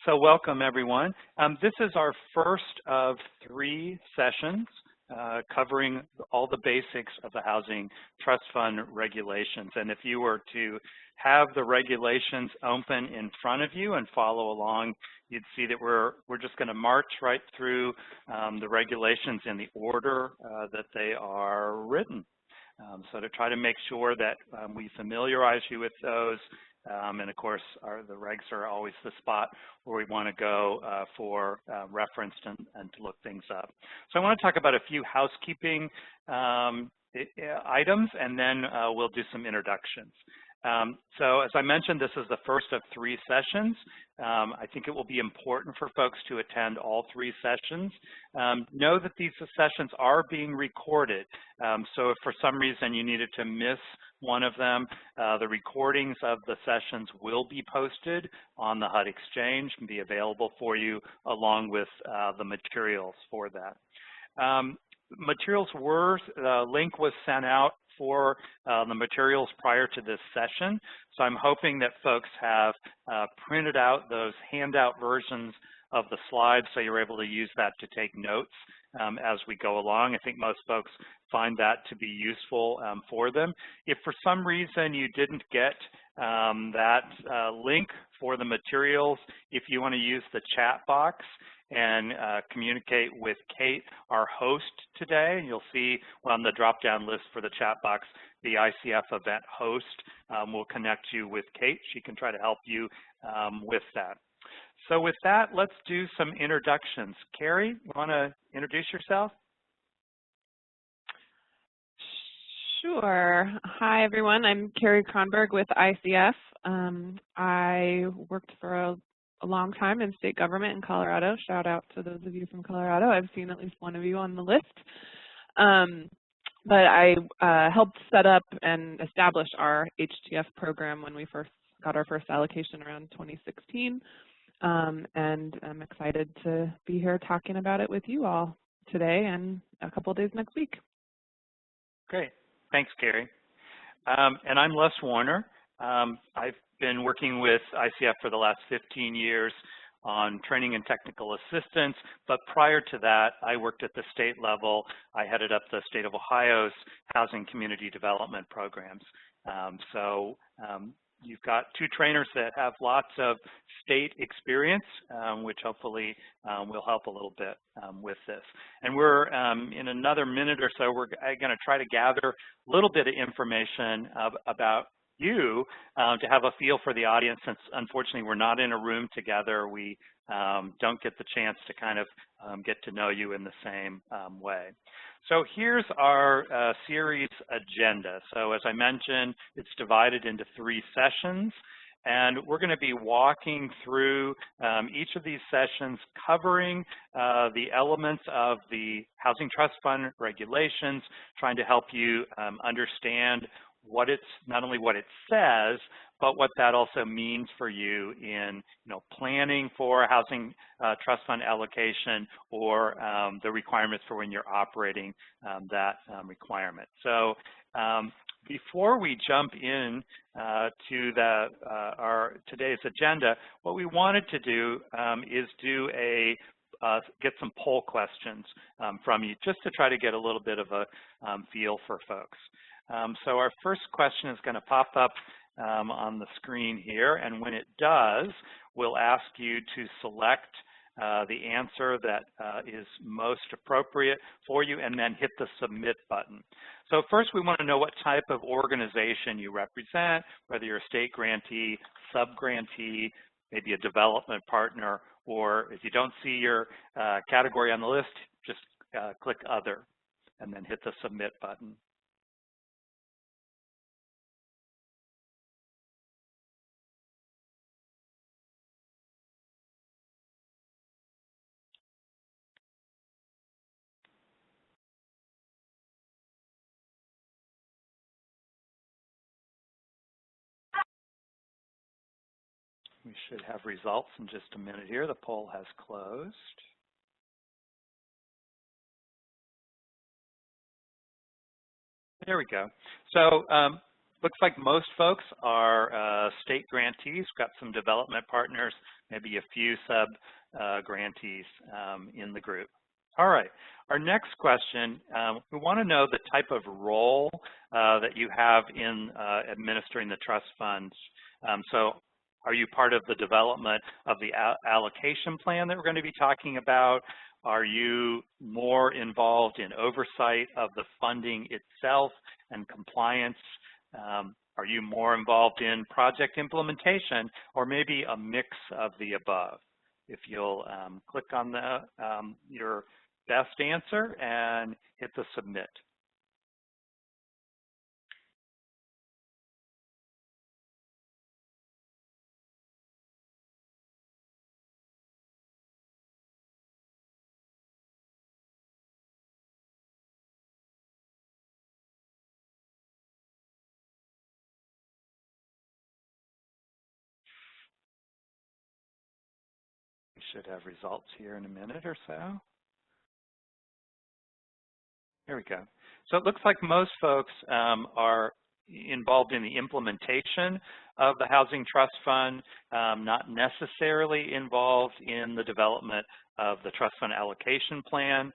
So welcome, everyone. This is our first of 3 sessions covering all the basics of the Housing Trust Fund regulations. And if you were to have the regulations open in front of you and follow along, you'd see that we're just going to march right through the regulations in the order that they are written. So to try to make sure that we familiarize you with those, and of course, the regs are always the spot where we want to go for reference and to look things up. So I want to talk about a few housekeeping items, and then we'll do some introductions. So as I mentioned, this is the first of 3 sessions. I think it will be important for folks to attend all 3 sessions. Know that these sessions are being recorded. So if for some reason you needed to miss one of them, the recordings of the sessions will be posted on the HUD Exchange and be available for you along with the materials for that. The link was sent out for the materials prior to this session. So I'm hoping that folks have printed out those handout versions of the slides so you're able to use that to take notes as we go along. I think most folks find that to be useful for them. If for some reason you didn't get that link for the materials, if you want to use the chat box and communicate with Kate, our host today. You'll see on the drop-down list for the chat box, the ICF event host will connect you with Kate. She can try to help you with that. So with that, let's do some introductions. Carrie, you want to introduce yourself? Sure. Hi, everyone. I'm Carrie Kronberg with ICF. I worked for a long time in state government in Colorado. Shout out to those of you from Colorado. I've seen at least one of you on the list. But I helped set up and establish our HTF program when we first got our first allocation around 2016. And I'm excited to be here talking about it with you all today and a couple of days next week. Great. Thanks, Carrie. And I'm Les Warner. I've been working with ICF for the last 15 years on training and technical assistance, but prior to that, I worked at the state level. I headed up the state of Ohio's housing community development programs. You've got 2 trainers that have lots of state experience, which hopefully will help a little bit with this. And we're, in another minute or so, we're going to try to gather a little bit of information about you to have a feel for the audience, since unfortunately we're not in a room together. We don't get the chance to kind of get to know you in the same way. So here's our series agenda. So as I mentioned, it's divided into 3 sessions, and we're going to be walking through each of these sessions, covering the elements of the Housing Trust Fund regulations, trying to help you understand what it's, not only what it says, but what that also means for you in planning for housing trust fund allocation or the requirements for when you're operating that requirement. So before we jump in to our today's agenda, what we wanted to do is do get some poll questions from you, just to try to get a little bit of a feel for folks. So our first question is going to pop up on the screen here, and when it does, we'll ask you to select the answer that is most appropriate for you, and then hit the submit button. So first, we want to know what type of organization you represent, whether you're a state grantee, sub-grantee, maybe a development partner, or if you don't see your category on the list, just click Other, and then hit the submit button. We should have results in just a minute here. The poll has closed. There we go. So looks like most folks are state grantees. Got some development partners, maybe a few sub-grantees in the group. All right, our next question, we want to know the type of role that you have in administering the trust funds. So are you part of the development of the allocation plan that we're going to be talking about? Are you more involved in oversight of the funding itself and compliance? Are you more involved in project implementation, or maybe a mix of the above? If you'll click on the, your best answer and hit the submit. We should have results here in a minute or so. There we go. So it looks like most folks are involved in the implementation of the Housing Trust Fund, not necessarily involved in the development of the trust fund allocation plan.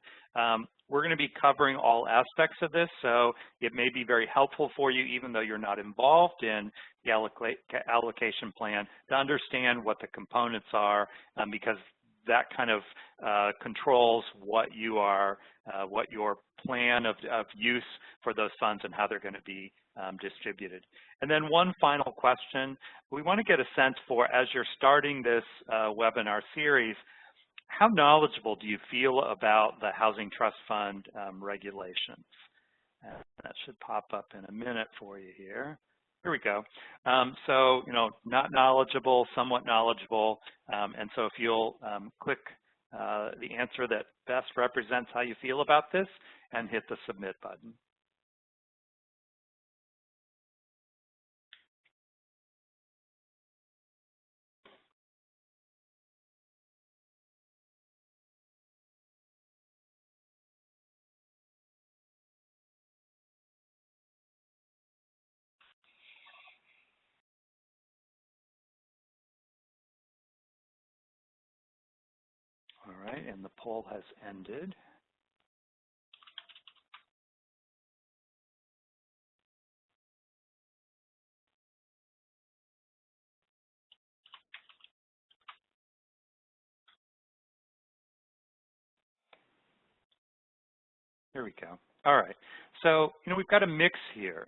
We're going to be covering all aspects of this, so it may be very helpful for you, even though you're not involved in the allocation plan, to understand what the components are, because that kind of controls what you are, what your plan of use for those funds and how they're going to be distributed. And then one final question. We want to get a sense for, as you're starting this webinar series, how knowledgeable do you feel about the Housing Trust Fund regulations? That should pop up in a minute for you here. Here we go. So, not knowledgeable, somewhat knowledgeable. And so if you'll click the answer that best represents how you feel about this and hit the submit button. All right, and the poll has ended. Here we go. All right. So, we've got a mix here.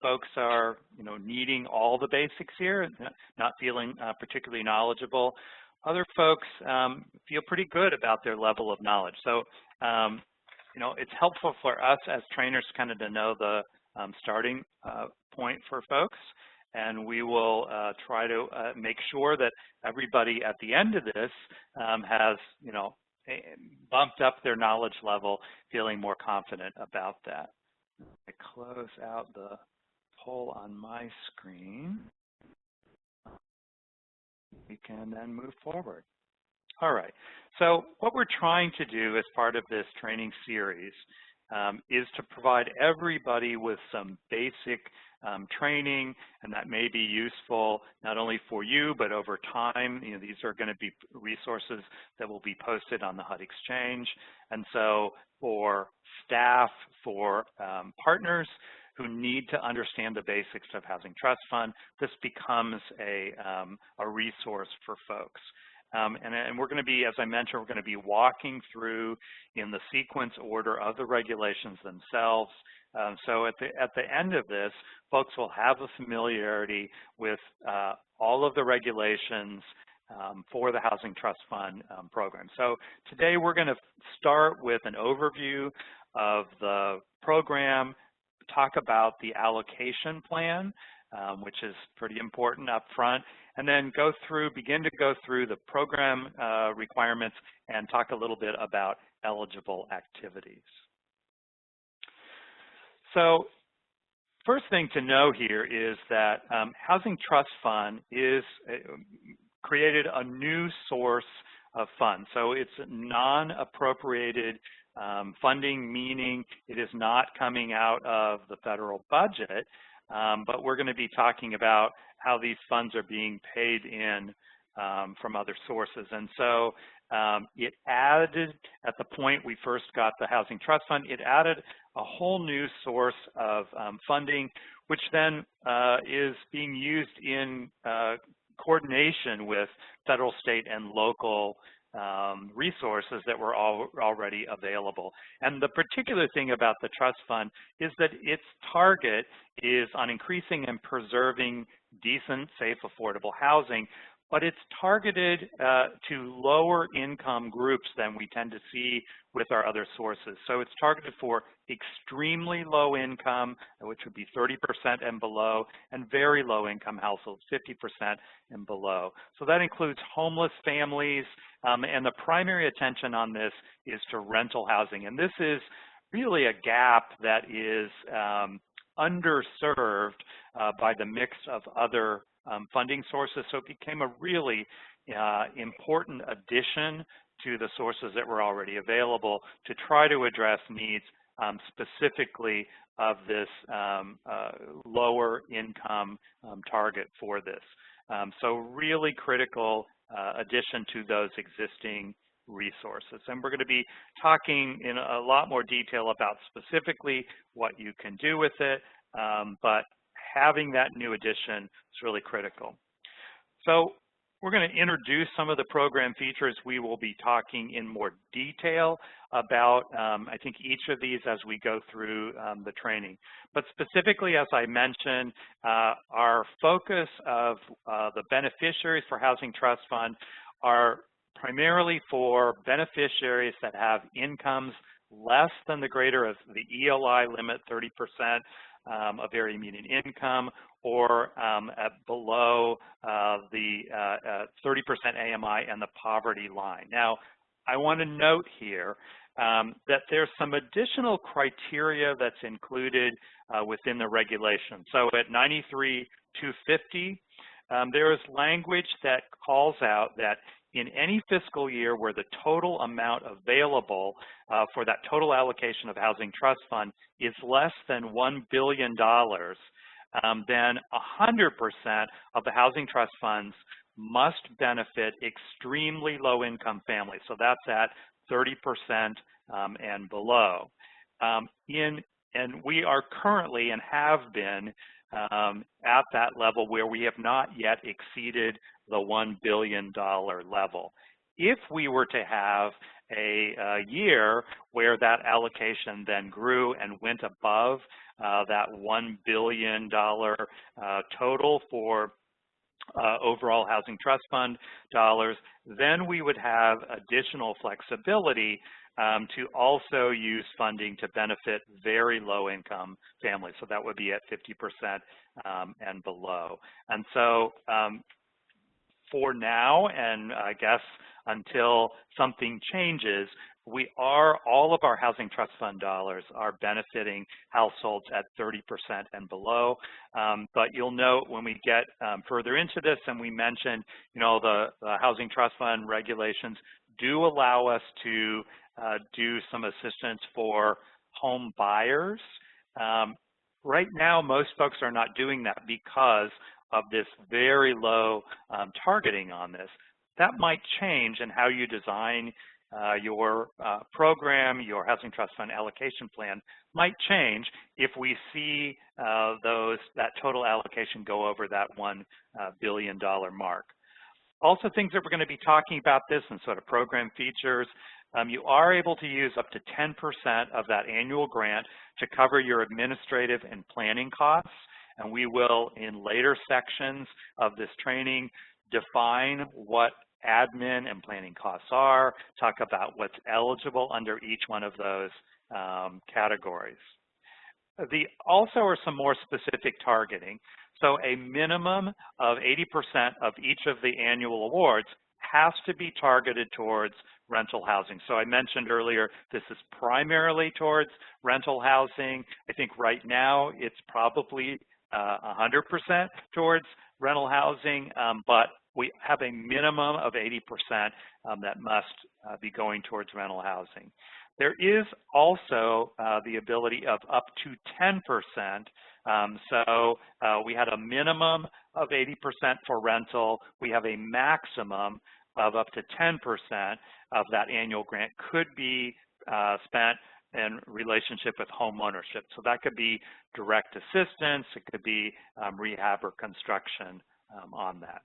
Folks are, needing all the basics here, not feeling particularly knowledgeable. Other folks feel pretty good about their level of knowledge. So, it's helpful for us as trainers kind of to know the starting point for folks. And we will try to make sure that everybody at the end of this has, bumped up their knowledge level, feeling more confident about that. I close out the poll on my screen. We can then move forward. All right, so what we're trying to do as part of this training series is to provide everybody with some basic training, and that may be useful not only for you, but over time. These are going to be resources that will be posted on the HUD Exchange. And so for staff, for partners who need to understand the basics of Housing Trust Fund, this becomes a resource for folks. And we're going to be, as I mentioned, we're going to be walking through in the sequence order of the regulations themselves. So at the end of this, folks will have a familiarity with all of the regulations for the Housing Trust Fund program. So today we're going to start with an overview of the program, talk about the allocation plan, which is pretty important up front, and then begin to go through the program requirements and talk a little bit about eligible activities. So first thing to know here is that Housing Trust Fund is created a new source of funds. So it's non-appropriated funding, meaning it is not coming out of the federal budget. but we're going to be talking about how these funds are being paid in from other sources. And so it added, at the point we first got the Housing Trust Fund, it added a whole new source of funding, which then is being used in coordination with federal, state, and local resources that were already available. And the particular thing about the trust fund is that its target is on increasing and preserving decent, safe, affordable housing, but it's targeted to lower income groups than we tend to see with our other sources. So it's targeted for extremely low income, which would be 30% and below, and very low income households, 50% and below. So that includes homeless families, and the primary attention on this is to rental housing. And this is really a gap that is underserved by the mix of other funding sources. So it became a really important addition to the sources that were already available to try to address needs specifically of this lower income target for this. So really critical addition to those existing resources. And we're going to be talking in a lot more detail about specifically what you can do with it, but having that new addition is really critical. So we're going to introduce some of the program features. We will be talking in more detail about, I think, each of these as we go through the training. But specifically, as I mentioned, our focus of the beneficiaries for Housing Trust Fund are primarily for beneficiaries that have incomes less than the greater of the ELI limit, 30%, of area median income, or at below the 30% AMI and the poverty line. Now, I want to note here that there's some additional criteria that's included within the regulation. So at 93-250, there is language that calls out that in any fiscal year where the total amount available for that total allocation of Housing Trust Fund is less than $1 billion, then 100% of the Housing Trust Funds must benefit extremely low-income families. So that's at 30% and below. And we are currently and have been at that level where we have not yet exceeded the $1 billion level. If we were to have a year where that allocation then grew and went above that $1 billion total for overall Housing Trust Fund dollars, then we would have additional flexibility to also use funding to benefit very low income families. So that would be at 50% and below. And so for now, and I guess until something changes, all of our Housing Trust Fund dollars are benefiting households at 30% and below. But you'll note when we get further into this, and we mentioned, the Housing Trust Fund regulations do allow us to do some assistance for home buyers. Right now, most folks are not doing that because of this very low targeting on this. That might change in how you design your program, your Housing Trust Fund allocation plan might change if we see that total allocation go over that $1 billion mark. Also, things that we're going to be talking about this and sort of program features, you are able to use up to 10% of that annual grant to cover your administrative and planning costs. And we will, in later sections of this training, define what admin and planning costs are, talk about what's eligible under each one of those categories. Also are some more specific targeting. So a minimum of 80% of each of the annual awards has to be targeted towards rental housing. So I mentioned earlier, this is primarily towards rental housing. I think right now it's probably 100% towards rental housing, but we have a minimum of 80% that must be going towards rental housing. There is also the ability of up to 10%. So we had a minimum of 80% for rental. We have a maximum of up to 10% of that annual grant could be spent in relationship with home ownership. So that could be direct assistance, it could be rehab or construction on that.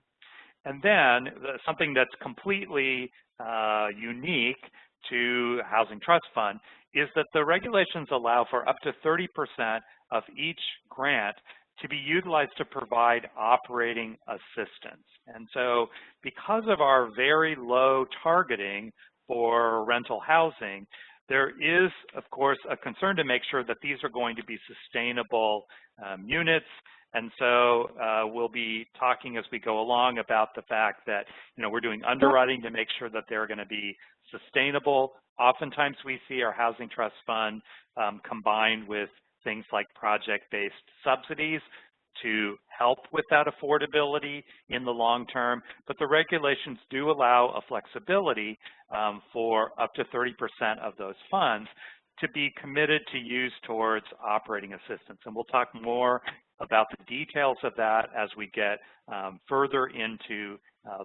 And then something that's completely unique to Housing Trust Fund is that the regulations allow for up to 30% of each grant to be utilized to provide operating assistance. And so because of our very low targeting for rental housing, there is, of course, a concern to make sure that these are going to be sustainable units. And so we'll be talking as we go along about the fact that, we're doing underwriting to make sure that they're going to be sustainable. Oftentimes we see our Housing Trust Fund combined with things like project-based subsidies to help with that affordability in the long term, but the regulations do allow a flexibility for up to 30% of those funds to be committed to use towards operating assistance. And we'll talk more about the details of that as we get further into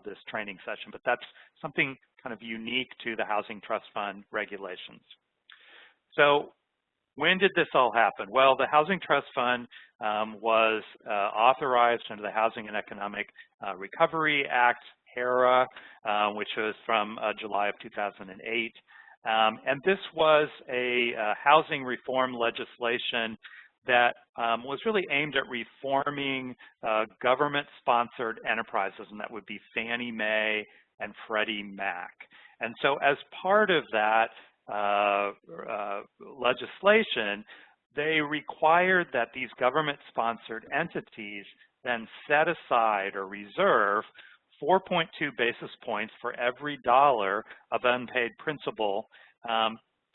this training session, but that's something kind of unique to the Housing Trust Fund regulations. So when did this all happen? Well, the Housing Trust Fund was authorized under the Housing and Economic Recovery Act, HERA, which was from July of 2008. And this was a housing reform legislation that was really aimed at reforming government-sponsored enterprises, and that would be Fannie Mae and Freddie Mac. And so as part of that legislation, they required that these government-sponsored entities then set aside or reserve 4.2 basis points for every dollar of unpaid principal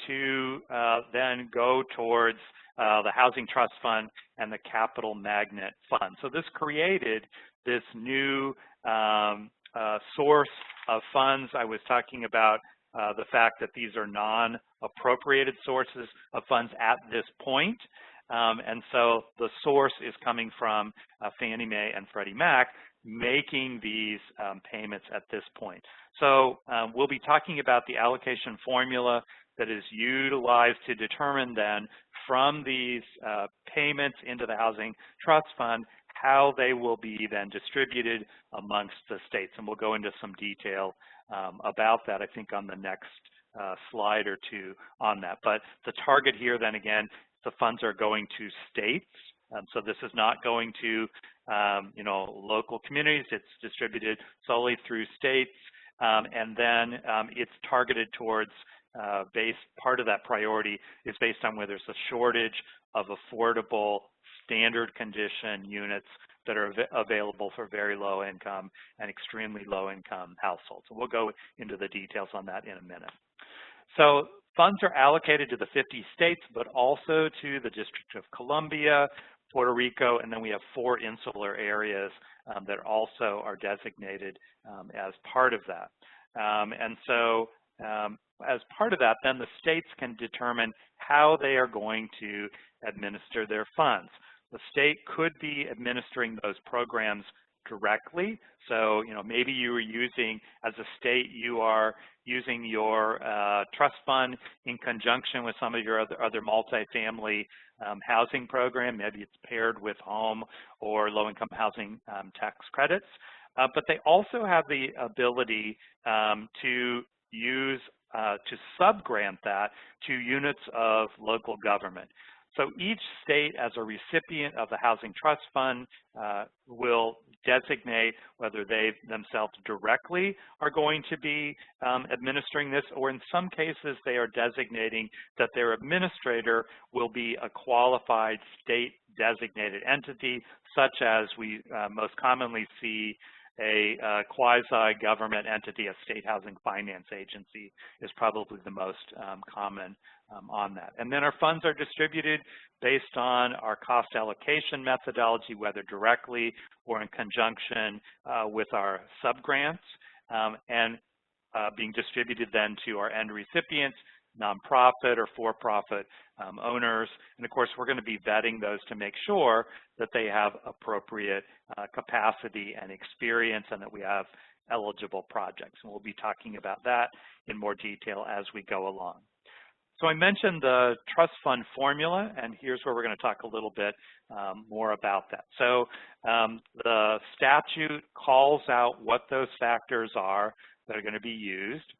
to then go towards the Housing Trust Fund and the Capital Magnet Fund. So this created this new source of funds. I was talking about the fact that these are non-appropriated sources of funds at this point. And so the source is coming from Fannie Mae and Freddie Mac making these payments at this point. So we'll be talking about the allocation formula that is utilized to determine then from these payments into the Housing Trust Fund how they will be then distributed amongst the states. And we'll go into some detail about that, I think, on the next slide or two on that. But the target here then again, the funds are going to states. So this is not going to local communities. It's distributed solely through states. And then it's targeted towards part of that priority is based on where there's a shortage of affordable standard condition units that are available for very low income and extremely low income households. And we'll go into the details on that in a minute. So funds are allocated to the 50 states, but also to the District of Columbia, Puerto Rico, and then we have 4 insular areas that also are designated as part of that. And so as part of that, then the states can determine how they are going to administer their funds. The state could be administering those programs directly. So, maybe you are using, as a state, you are using your trust fund in conjunction with some of your other multifamily housing program. Maybe it's paired with home or low-income housing tax credits. But they also have the ability to use, to subgrant that to units of local government. So each state, as a recipient of the Housing Trust Fund, will designate whether they themselves directly are going to be administering this, or in some cases they are designating that their administrator will be a qualified state designated entity, such as we most commonly see a quasi-government entity, a state housing finance agency is probably the most common on that. And then our funds are distributed based on our cost allocation methodology, whether directly or in conjunction with our subgrants, and being distributed then to our end recipients, nonprofit or for-profit owners. And of course, we're going to be vetting those to make sure that they have appropriate capacity and experience and that we have eligible projects. And we'll be talking about that in more detail as we go along. So I mentioned the trust fund formula, and here's where we're going to talk a little bit more about that. So the statute calls out what those factors are that are going to be used.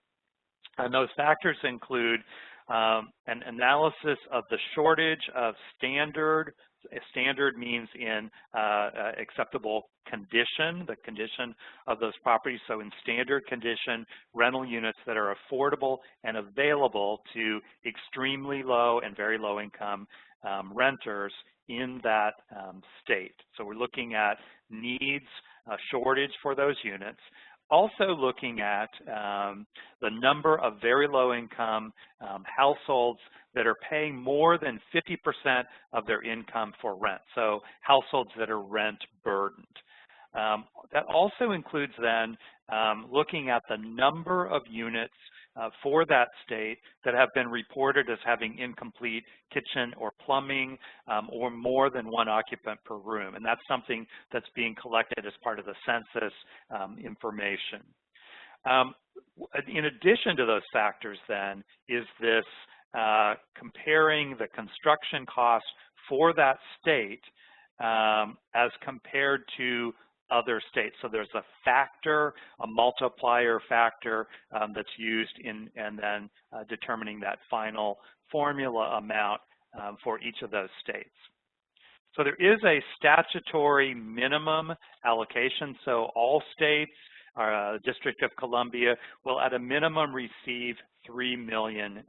And those factors include an analysis of the shortage of standard. Standard means in acceptable condition, the condition of those properties. So in standard condition, rental units that are affordable and available to extremely low and very low income renters in that state. So we're looking at needs, shortage for those units. Also looking at the number of very low income households that are paying more than 50% of their income for rent, so households that are rent burdened. That also includes then looking at the number of units for that state that have been reported as having incomplete kitchen or plumbing or more than one occupant per room. And that's something that's being collected as part of the census information. In addition to those factors then is this comparing the construction costs for that state as compared to other states. So there's a factor, a multiplier factor that's used in and then determining that final formula amount for each of those states. So there is a statutory minimum allocation. So all states, District of Columbia, will at a minimum receive $3 million.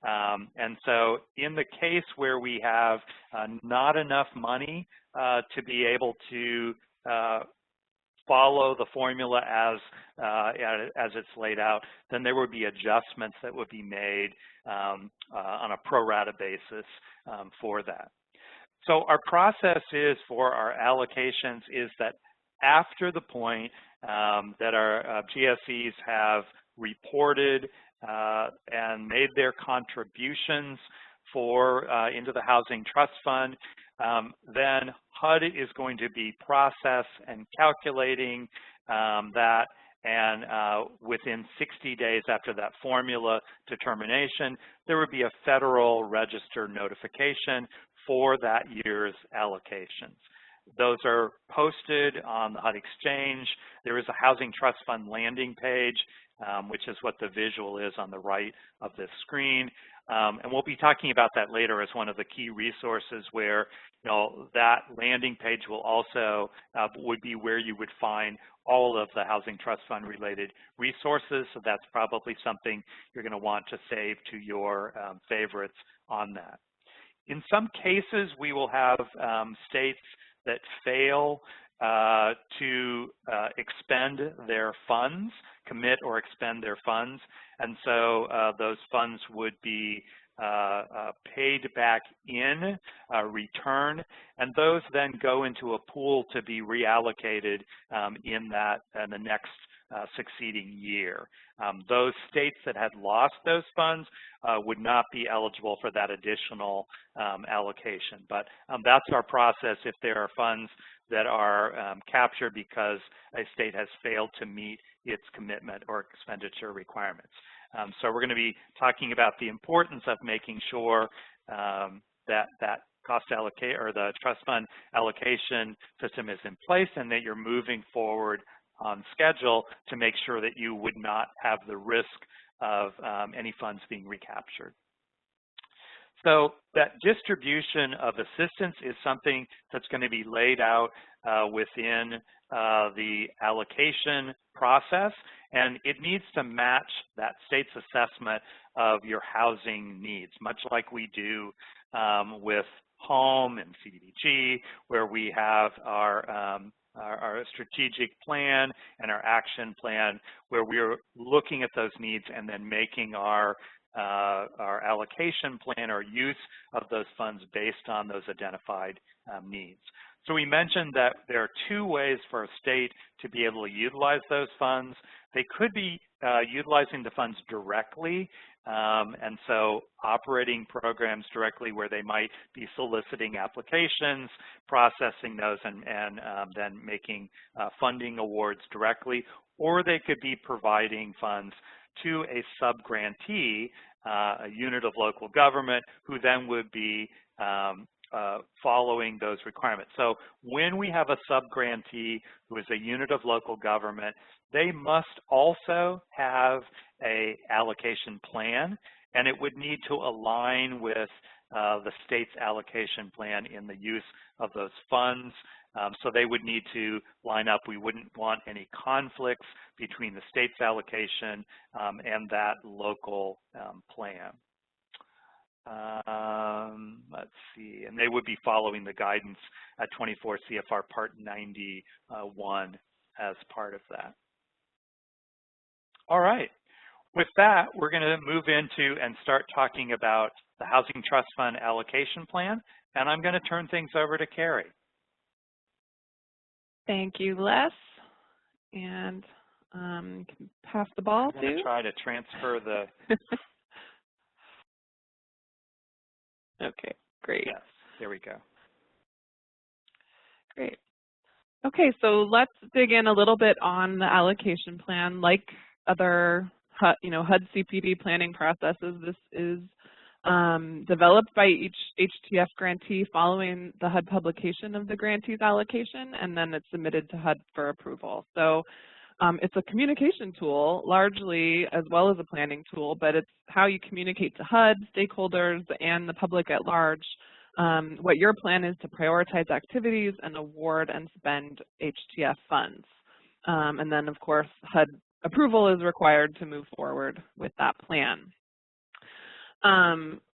And so in the case where we have not enough money to be able to follow the formula as it's laid out, then there would be adjustments that would be made on a pro rata basis for that. So our process is for our allocations is that after the point that our GSEs have reported and made their contributions for into the Housing Trust Fund, then HUD is going to be processed and calculating that, and within 60 days after that formula determination, there would be a Federal Register notification for that year's allocations. Those are posted on the HUD Exchange. There is a Housing Trust Fund landing page, which is what the visual is on the right of this screen. And we'll be talking about that later as one of the key resources where, that landing page will also would be where you would find all of the Housing Trust Fund related resources. So that's probably something you're going to want to save to your favorites on that. In some cases, we will have states that fail to expend their funds, commit or expend their funds, and so those funds would be paid back in return, and those then go into a pool to be reallocated in the next succeeding year. Those states that had lost those funds would not be eligible for that additional allocation. But that's our process if there are funds that are captured because a state has failed to meet its commitment or expenditure requirements. So we're going to be talking about the importance of making sure that cost allocate or the trust fund allocation system is in place and that you're moving forward on schedule to make sure that you would not have the risk of any funds being recaptured. So that distribution of assistance is something that's going to be laid out within the allocation process, and it needs to match that state's assessment of your housing needs, much like we do with home and CDBG, where we have our our strategic plan and our action plan, where we're looking at those needs and then making our allocation plan or use of those funds based on those identified needs. So we mentioned that there are two ways for a state to be able to utilize those funds. They could be utilizing the funds directly, and so operating programs directly where they might be soliciting applications, processing those, and then making funding awards directly, or they could be providing funds to a sub-grantee, a unit of local government, who then would be following those requirements. So when we have a sub-grantee who is a unit of local government, they must also have a allocation plan, and it would need to align with the state's allocation plan in the use of those funds. So they would need to line up. We wouldn't want any conflicts between the state's allocation and that local plan. Let's see, and they would be following the guidance at 24 CFR Part 91 as part of that. All right, with that, we're going to move into and start talking about the Housing Trust Fund allocation plan, and I'm going to turn things over to Carrie. Thank you, Les, and you can pass the ball to. I'm going to try to transfer the. Okay, great. Yes, there we go. Great. Okay, so let's dig in a little bit on the allocation plan. Like other HUD CPD planning processes, this is developed by each HTF grantee following the HUD publication of the grantee's allocation, and then it's submitted to HUD for approval. So it's a communication tool largely, as well as a planning tool, but it's how you communicate to HUD, stakeholders, and the public at large what your plan is to prioritize activities and award and spend HTF funds. And then, of course, HUD approval is required to move forward with that plan.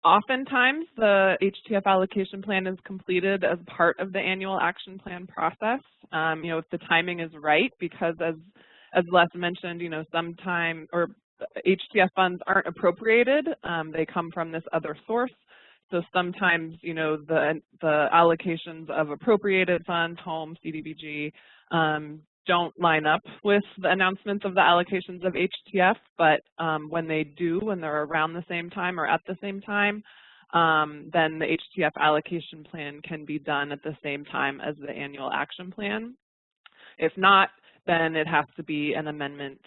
Oftentimes, the HTF allocation plan is completed as part of the annual action plan process. If the timing is right, because as Les mentioned, sometimes HTF funds aren't appropriated; they come from this other source. So sometimes, the allocations of appropriated funds, home, CDBG, don't line up with the announcements of the allocations of HTF, but when they do, when they're around the same time or at the same time, then the HTF allocation plan can be done at the same time as the annual action plan. If not, then it has to be an amendment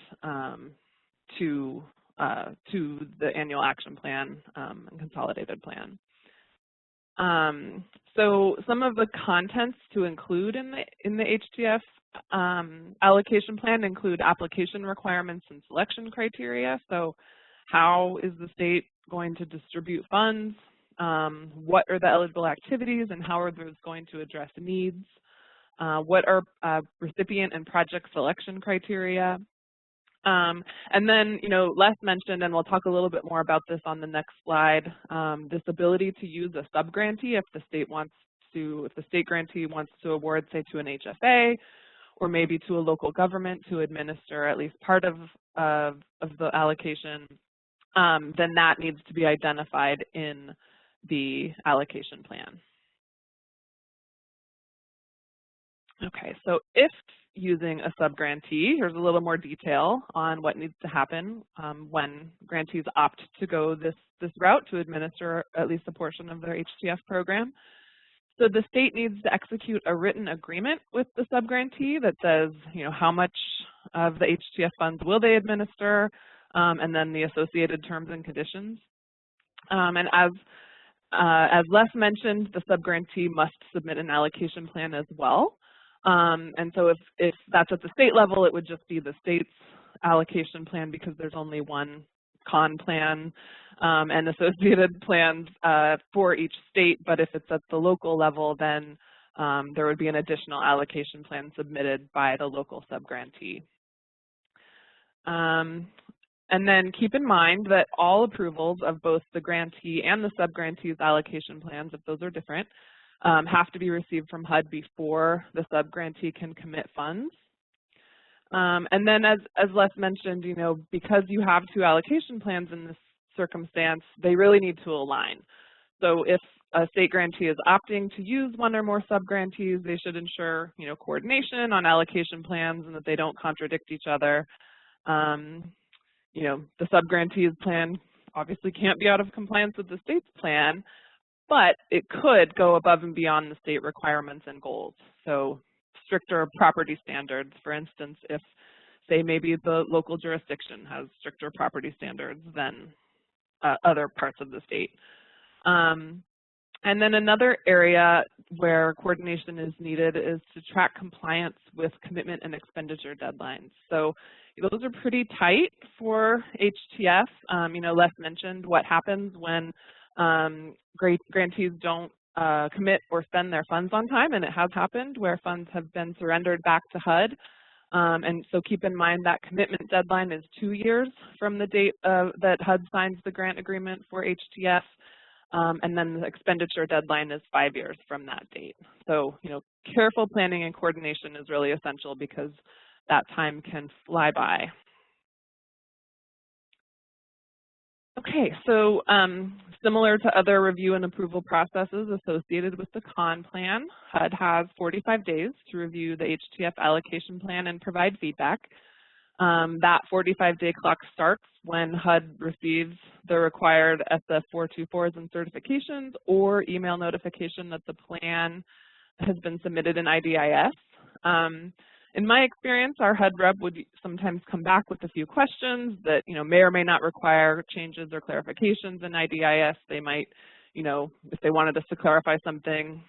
to the annual action plan and consolidated plan. So some of the contents to include in the HTF allocation plan include application requirements and selection criteria. So how is the state going to distribute funds? What are the eligible activities and how are those going to address needs? What are recipient and project selection criteria? And then, Les mentioned, and we'll talk a little bit more about this on the next slide, this ability to use a sub-grantee if the state grantee wants to award, say, to an HFA, or maybe to a local government to administer at least part of the allocation, then that needs to be identified in the allocation plan. Okay, so if using a sub-grantee, here's a little more detail on what needs to happen when grantees opt to go this route to administer at least a portion of their HTF program. So the state needs to execute a written agreement with the sub-grantee that says, how much of the HTF funds will they administer, and then the associated terms and conditions. And as Les mentioned, the sub-grantee must submit an allocation plan as well. And so if that's at the state level, it would just be the state's allocation plan because there's only one con plan and associated plans for each state. But if it's at the local level, then there would be an additional allocation plan submitted by the local sub-grantee. And then keep in mind that all approvals of both the grantee and the sub-grantee's allocation plans, if those are different, have to be received from HUD before the subgrantee can commit funds. And then as Les mentioned, because you have two allocation plans in this circumstance, they really need to align. So if a state grantee is opting to use one or more subgrantees, they should ensure, coordination on allocation plans and that they don't contradict each other. The subgrantee's plan obviously can't be out of compliance with the state's plan, but it could go above and beyond the state requirements and goals. So stricter property standards, for instance, if, say, maybe the local jurisdiction has stricter property standards than other parts of the state. And then another area where coordination is needed is to track compliance with commitment and expenditure deadlines. So those are pretty tight for HTF. Les mentioned what happens when grantees don't commit or spend their funds on time, and it has happened where funds have been surrendered back to HUD. And so keep in mind that commitment deadline is 2 years from the date that HUD signs the grant agreement for HTF. And then the expenditure deadline is 5 years from that date. So, careful planning and coordination is really essential because that time can fly by. Okay, so similar to other review and approval processes associated with the CON plan, HUD has 45 days to review the HTF allocation plan and provide feedback. That 45-day clock starts when HUD receives the required SF424s and certifications or email notification that the plan has been submitted in IDIS. In my experience, our HUD rep would sometimes come back with a few questions that may or may not require changes or clarifications in IDIS. They might, if they wanted us to clarify something,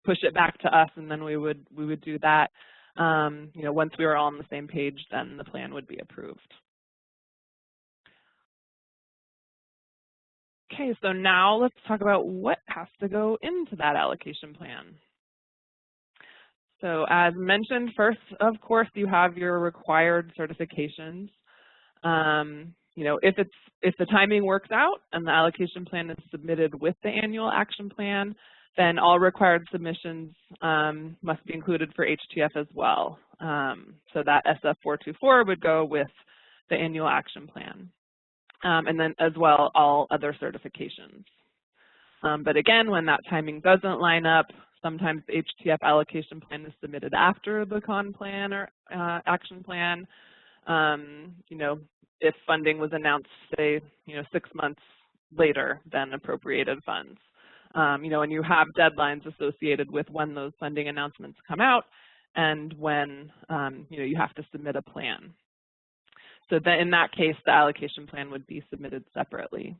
push it back to us, and then we would do that. Once we were all on the same page, then the plan would be approved. Okay, so now let's talk about what has to go into that allocation plan. So as mentioned, first, of course, you have your required certifications. If the timing works out and the allocation plan is submitted with the annual action plan, then all required submissions must be included for HTF as well. So that SF424 would go with the annual action plan. And then as well, all other certifications. But again, when that timing doesn't line up, sometimes the HTF allocation plan is submitted after the CON plan or action plan. If funding was announced, say, 6 months later than appropriated funds. And you have deadlines associated with when those funding announcements come out and when, you have to submit a plan. So that in that case, the allocation plan would be submitted separately.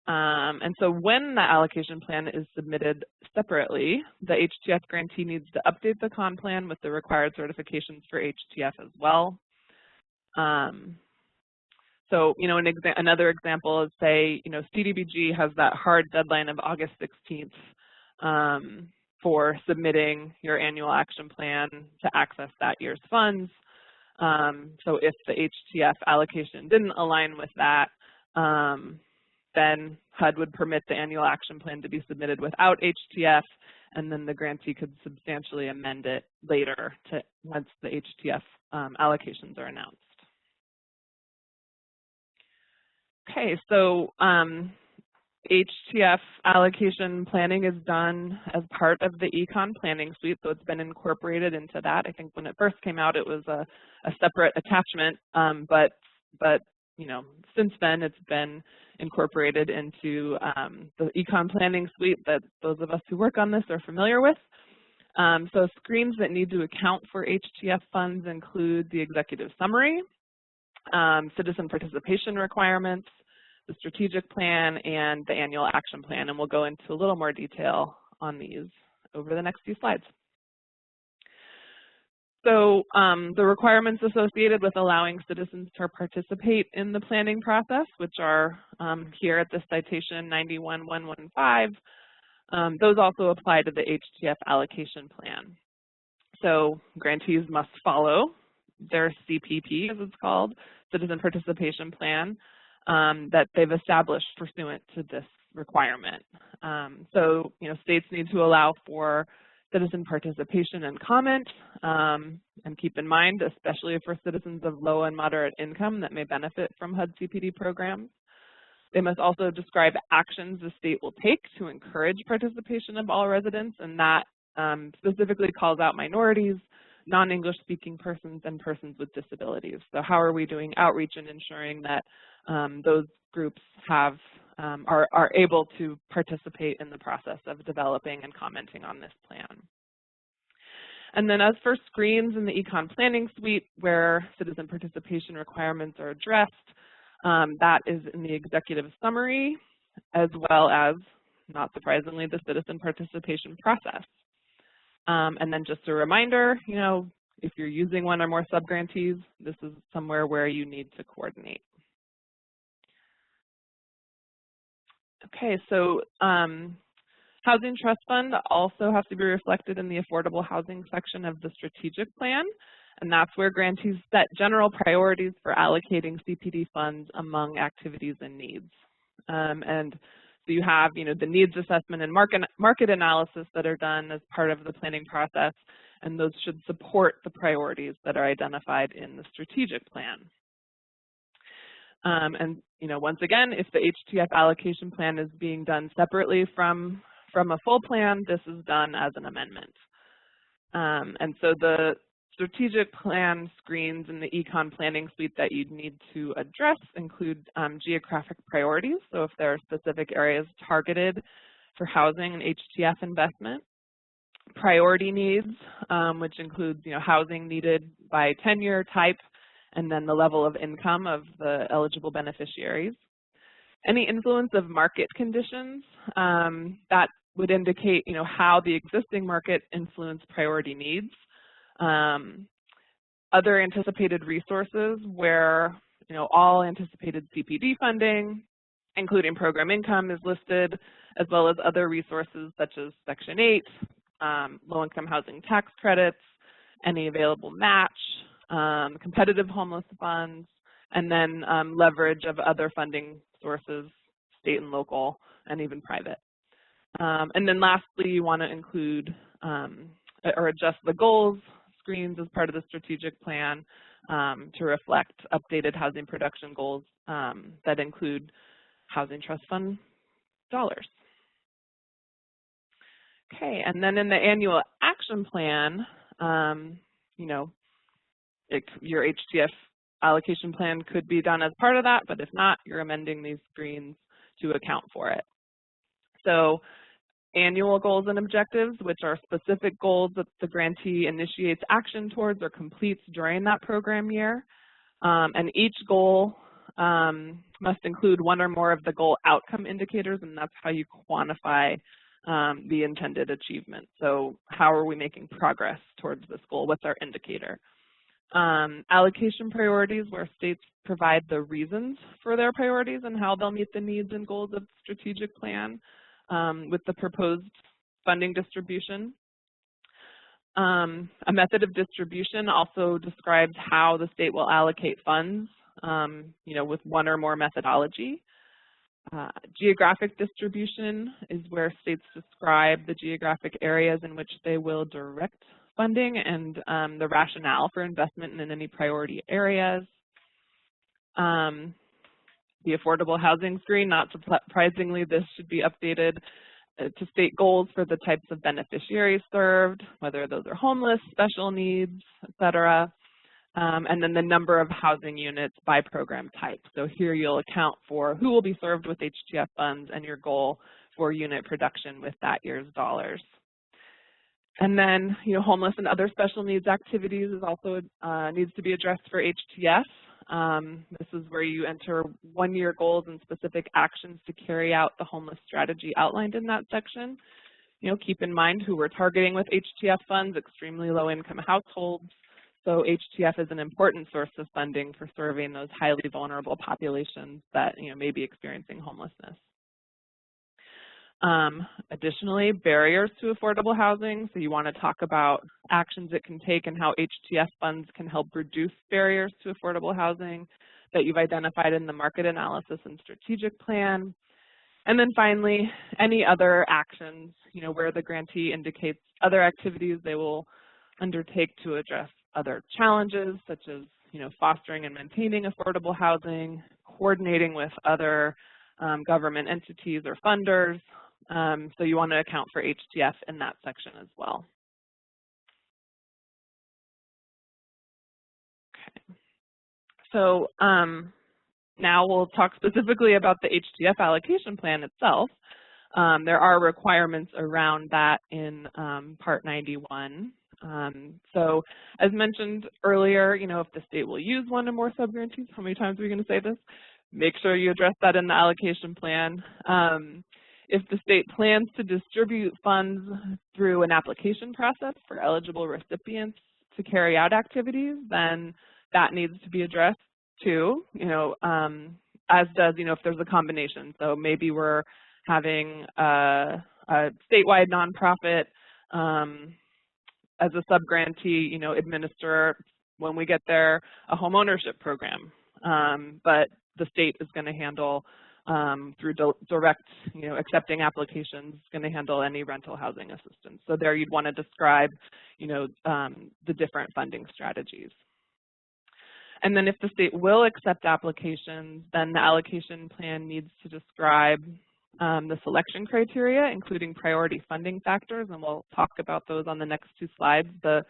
And so when the allocation plan is submitted separately, the HTF grantee needs to update the CON plan with the required certifications for HTF as well. So, another example is, say, CDBG has that hard deadline of August 16th for submitting your annual action plan to access that year's funds. So if the HTF allocation didn't align with that, then HUD would permit the annual action plan to be submitted without HTF, and then the grantee could substantially amend it later once the HTF allocations are announced. Okay, so HTF allocation planning is done as part of the Econ planning suite, so it's been incorporated into that. I think when it first came out, it was a separate attachment, but since then it's been incorporated into the Econ planning suite that those of us who work on this are familiar with. So screens that need to account for HTF funds include the executive summary, citizen participation requirements, the strategic plan, and the annual action plan, and we'll go into a little more detail on these over the next few slides. So the requirements associated with allowing citizens to participate in the planning process, which are here at this citation 91115, those also apply to the HTF allocation plan. So grantees must follow their CPP, as it's called, citizen participation plan, that they've established pursuant to this requirement. So, states need to allow for citizen participation and comment, and keep in mind, especially for citizens of low and moderate income that may benefit from HUD CPD programs. They must also describe actions the state will take to encourage participation of all residents, and that specifically calls out minorities, non-English speaking persons, and persons with disabilities. So how are we doing outreach and ensuring that those groups have are able to participate in the process of developing and commenting on this plan? And then as for screens in the Econ Planning Suite where citizen participation requirements are addressed, that is in the executive summary, as well as, not surprisingly, the citizen participation process. And then just a reminder, if you're using one or more subgrantees, this is somewhere where you need to coordinate. Okay, so Housing Trust Fund also has to be reflected in the affordable housing section of the strategic plan, and that's where grantees set general priorities for allocating CPD funds among activities and needs. And so you have, the needs assessment and market analysis that are done as part of the planning process, and those should support the priorities that are identified in the strategic plan. And once again, if the HTF allocation plan is being done separately from a full plan, this is done as an amendment. And so the strategic plan screens in the Econ Planning Suite that you'd need to address include geographic priorities, so if there are specific areas targeted for housing and HTF investment. Priority needs, which includes housing needed by tenure, type, and then the level of income of the eligible beneficiaries. Any influence of market conditions, that would indicate how the existing market influence priority needs. Other anticipated resources where all anticipated CPD funding, including program income, is listed, as well as other resources such as Section 8, low-income housing tax credits, any available match, competitive homeless funds, and then leverage of other funding sources, state and local, and even private. And then lastly, you want to include or adjust the goals screens as part of the strategic plan to reflect updated housing production goals that include Housing Trust Fund dollars. Okay, and then in the annual action plan, your HTF allocation plan could be done as part of that, but if not, you're amending these screens to account for it. So annual goals and objectives, which are specific goals that the grantee initiates action towards or completes during that program year. And each goal must include one or more of the goal outcome indicators, and that's how you quantify the intended achievement. So how are we making progress towards this goal? What's our indicator? Allocation priorities, where states provide the reasons for their priorities and how they'll meet the needs and goals of the strategic plan with the proposed funding distribution. A method of distribution also describes how the state will allocate funds, with one or more methodology. Geographic distribution is where states describe the geographic areas in which they will direct funding and the rationale for investment in any priority areas. The affordable housing screen, not surprisingly, this should be updated to state goals for the types of beneficiaries served, whether those are homeless, special needs, et cetera. And then the number of housing units by program type. So here you'll account for who will be served with HTF funds and your goal for unit production with that year's dollars. And then, homeless and other special needs activities is also needs to be addressed for HTF. This is where you enter one-year goals and specific actions to carry out the homeless strategy outlined in that section. Keep in mind who we're targeting with HTF funds, extremely low-income households. So HTF is an important source of funding for serving those highly vulnerable populations that may be experiencing homelessness. Additionally, barriers to affordable housing. So you want to talk about actions it can take and how HTF funds can help reduce barriers to affordable housing that you've identified in the market analysis and strategic plan. And then finally, any other actions, where the grantee indicates other activities they will undertake to address other challenges, such as, fostering and maintaining affordable housing, coordinating with other government entities or funders. So you want to account for HTF in that section as well. Okay. So now we'll talk specifically about the HTF allocation plan itself. There are requirements around that in Part 91. So as mentioned earlier, if the state will use one or more subgrantees, how many times are we going to say this? Make sure you address that in the allocation plan. If the state plans to distribute funds through an application process for eligible recipients to carry out activities, then that needs to be addressed too, as does, if there's a combination. So maybe we're having a statewide nonprofit as a subgrantee, administer, when we get there, a home ownership program. But the state is going to handle through direct, accepting applications, going to handle any rental housing assistance. So there you'd want to describe, the different funding strategies. And then if the state will accept applications, then the allocation plan needs to describe the selection criteria, including priority funding factors, and we'll talk about those on the next two slides. The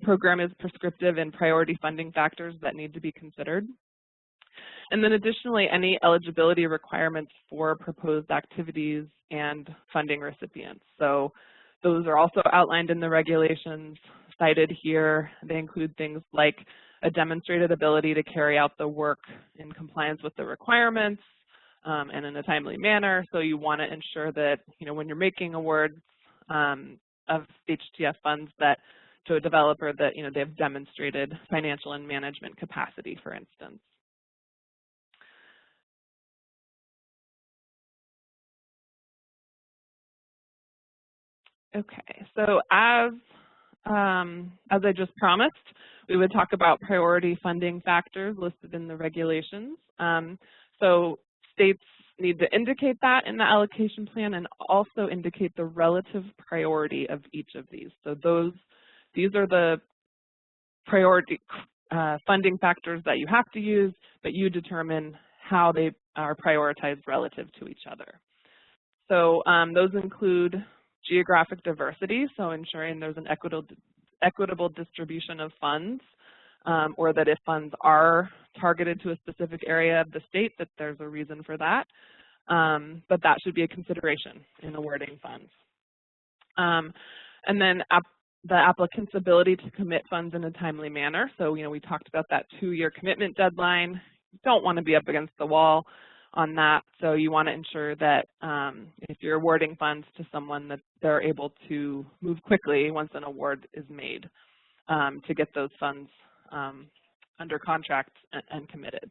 program is prescriptive in priority funding factors that need to be considered. And then additionally, any eligibility requirements for proposed activities and funding recipients. So those are also outlined in the regulations cited here. They include things like a demonstrated ability to carry out the work in compliance with the requirements and in a timely manner. So you want to ensure that, when you're making awards of HTF funds, that to a developer that, they've demonstrated financial and management capacity, for instance. Okay, so as I just promised, we would talk about priority funding factors listed in the regulations. So states need to indicate that in the allocation plan and also indicate the relative priority of each of these. So these are the priority funding factors that you have to use, but you determine how they are prioritized relative to each other. So those include geographic diversity, so ensuring there's an equitable distribution of funds, or that if funds are targeted to a specific area of the state, that there's a reason for that. But that should be a consideration in awarding funds. And then the applicant's ability to commit funds in a timely manner. So, we talked about that 2-year commitment deadline. You don't want to be up against the wall on that. So you want to ensure that if you're awarding funds to someone, that they're able to move quickly once an award is made to get those funds under contract and committed.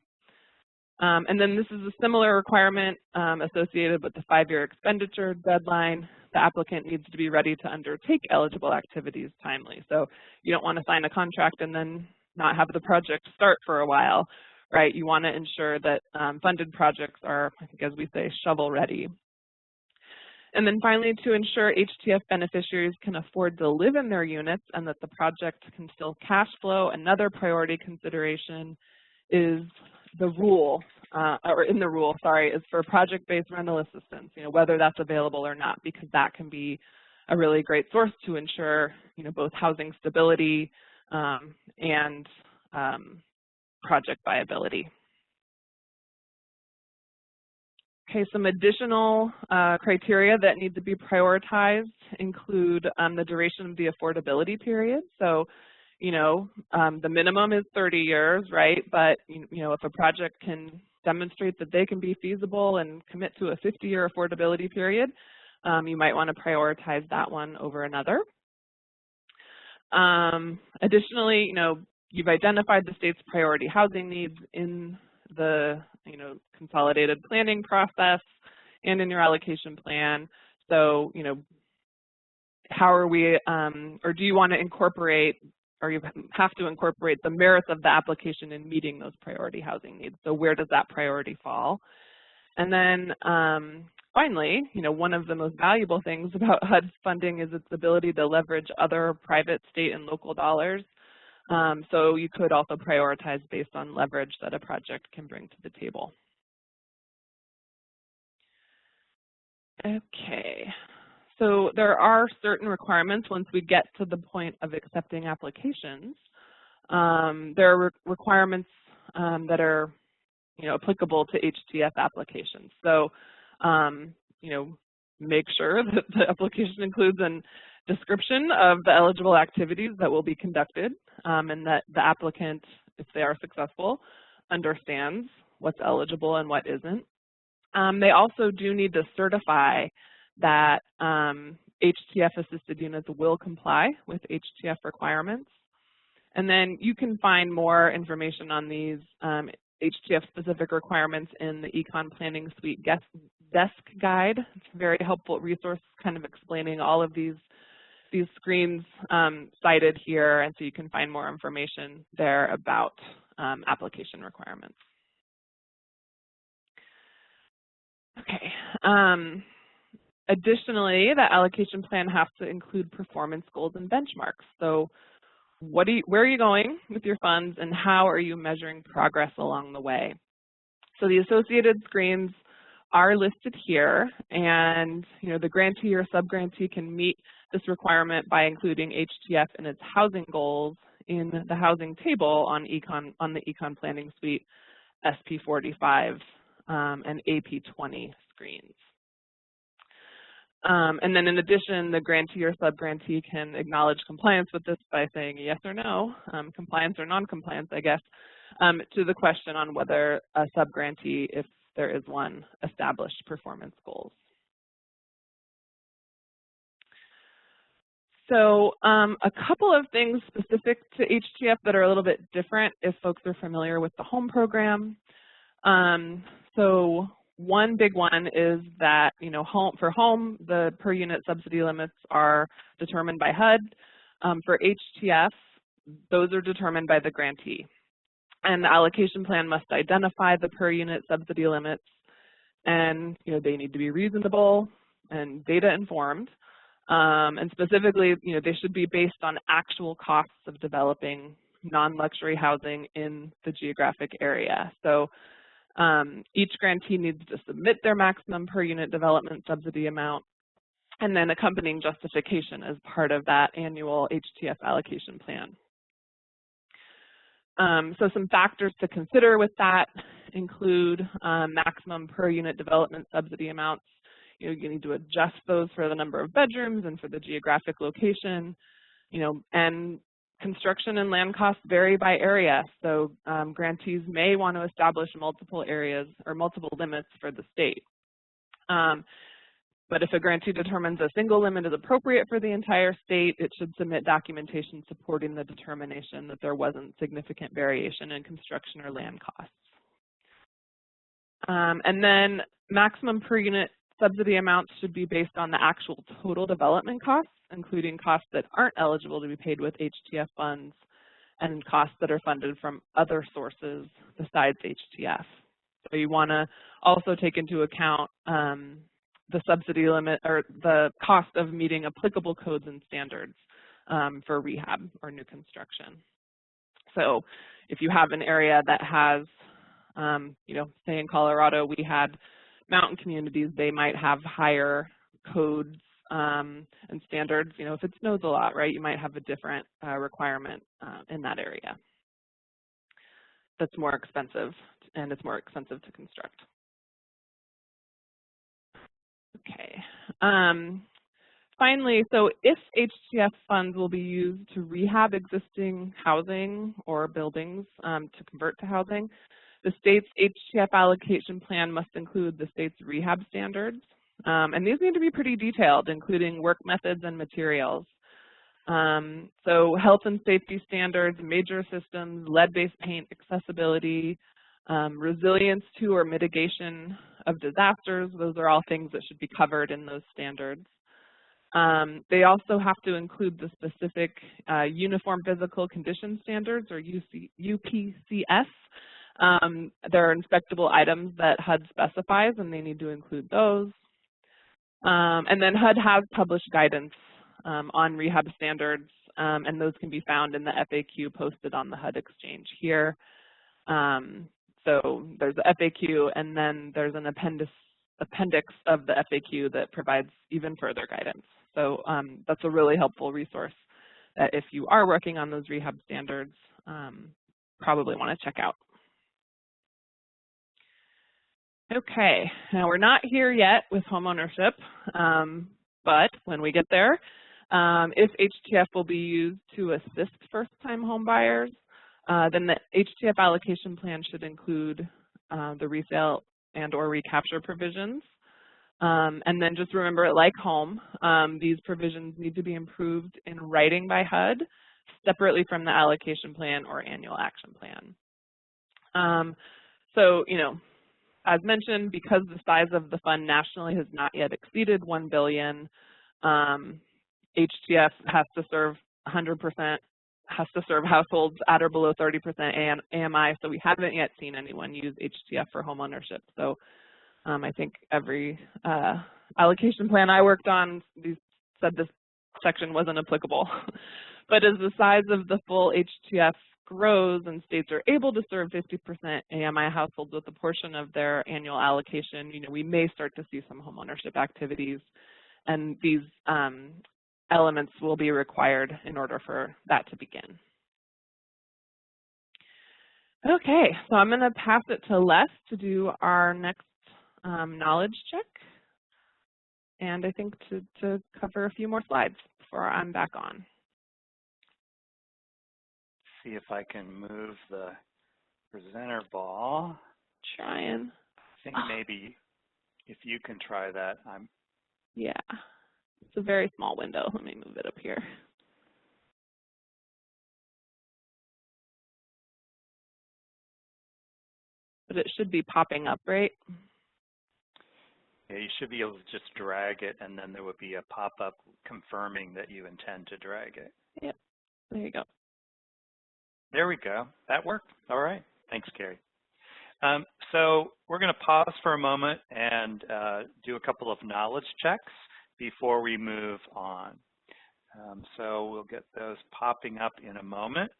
And then this is a similar requirement associated with the 5-year expenditure deadline. The applicant needs to be ready to undertake eligible activities timely. So you don't want to sign a contract and then not have the project start for a while, right? You want to ensure that funded projects are, I think as we say, shovel ready. And then finally, to ensure HTF beneficiaries can afford to live in their units and that the project can still cash flow, another priority consideration is the rule, is for project-based rental assistance, whether that's available or not, because that can be a really great source to ensure, both housing stability and project viability. Okay, some additional criteria that need to be prioritized include the duration of the affordability period. So, the minimum is 30 years, right? But, if a project can demonstrate that they can be feasible and commit to a 50-year affordability period, you might want to prioritize that one over another. Additionally, you've identified the state's priority housing needs in the consolidated planning process and in your allocation plan. So, how are we, or do you want to incorporate, or you have to incorporate the merits of the application in meeting those priority housing needs? So where does that priority fall? And then finally, one of the most valuable things about HUD's funding is its ability to leverage other private, state, and local dollars. So you could also prioritize based on leverage that a project can bring to the table. Okay, so there are certain requirements once we get to the point of accepting applications. There are requirements that are applicable to HTF applications. So, make sure that the application includes a description of the eligible activities that will be conducted, and that the applicant, if they are successful, understands what's eligible and what isn't. They also do need to certify that HTF-assisted units will comply with HTF requirements. And then you can find more information on these HTF-specific requirements in the Econ Planning Suite Desk Guide. It's a very helpful resource kind of explaining all of these screens cited here, and so you can find more information there about application requirements. Okay. Additionally, the allocation plan has to include performance goals and benchmarks. So where are you going with your funds, and how are you measuring progress along the way? So the associated screens are listed here, and the grantee or sub-grantee can meet this requirement by including HTF in its housing goals in the housing table on the Econ Planning Suite SP45 and AP20 screens. And then in addition, the grantee or sub-grantee can acknowledge compliance with this by saying yes or no, compliance or non-compliance, I guess, to the question on whether a sub-grantee, if there is one, established performance goals. So a couple of things specific to HTF that are a little bit different if folks are familiar with the HOME program. So one big one is that, for HOME, the per unit subsidy limits are determined by HUD. For HTF, those are determined by the grantee. And the allocation plan must identify the per unit subsidy limits, and they need to be reasonable and data informed. And specifically, they should be based on actual costs of developing non-luxury housing in the geographic area. So each grantee needs to submit their maximum per unit development subsidy amount, and then accompanying justification as part of that annual HTF allocation plan. So some factors to consider with that include maximum per unit development subsidy amounts. You need to adjust those for the number of bedrooms and for the geographic location, and construction and land costs vary by area. So grantees may want to establish multiple areas or multiple limits for the state. But if a grantee determines a single limit is appropriate for the entire state, it should submit documentation supporting the determination that there wasn't significant variation in construction or land costs. And then maximum per unit subsidy amounts should be based on the actual total development costs, including costs that aren't eligible to be paid with HTF funds and costs that are funded from other sources besides HTF. So you want to also take into account the subsidy limit or the cost of meeting applicable codes and standards for rehab or new construction. So if you have an area that has, say in Colorado, we had mountain communities, they might have higher codes and standards. If it snows a lot, right, you might have a different requirement in that area that's more expensive, and it's more expensive to construct. Okay. Finally, so if HTF funds will be used to rehab existing housing or buildings to convert to housing, the state's HTF allocation plan must include the state's rehab standards. And these need to be pretty detailed, including work methods and materials. So health and safety standards, major systems, lead-based paint, accessibility, resilience to or mitigation of disasters. Those are all things that should be covered in those standards. They also have to include the specific Uniform Physical Condition Standards, or UPCS. There are inspectable items that HUD specifies, and they need to include those. And then HUD has published guidance on rehab standards, and those can be found in the FAQ posted on the HUD Exchange here. So there's the FAQ, and then there's an appendix of the FAQ that provides even further guidance. So that's a really helpful resource that if you are working on those rehab standards, probably want to check out. Okay, now we're not here yet with homeownership, but when we get there, if HTF will be used to assist first-time home buyers, then the HTF allocation plan should include the resale and or recapture provisions. And then just remember, like home, these provisions need to be improved in writing by HUD separately from the allocation plan or annual action plan. So, you know, as mentioned, because the size of the fund nationally has not yet exceeded $1 billion, HTF has to serve 100%, has to serve households at or below 30% AMI, so we haven't yet seen anyone use HTF for home ownership. So I think every allocation plan I worked on said this section wasn't applicable. But as the size of the full HTF grows and states are able to serve 50% AMI households with a portion of their annual allocation, you know, we may start to see some homeownership activities, and these elements will be required in order for that to begin. Okay, so I'm going to pass it to Les to do our next knowledge check, and I think to cover a few more slides before I'm back on. See if I can move the presenter ball. Trying. I think maybe if you can try that. Yeah, it's a very small window. Let me move it up here. But it should be popping up, right? Yeah, you should be able to just drag it, and then there would be a pop-up confirming that you intend to drag it. Yep, there you go. There we go. That worked. All right. Thanks, Carrie. So we're going to pause for a moment and do a couple of knowledge checks before we move on. So we'll get those popping up in a moment.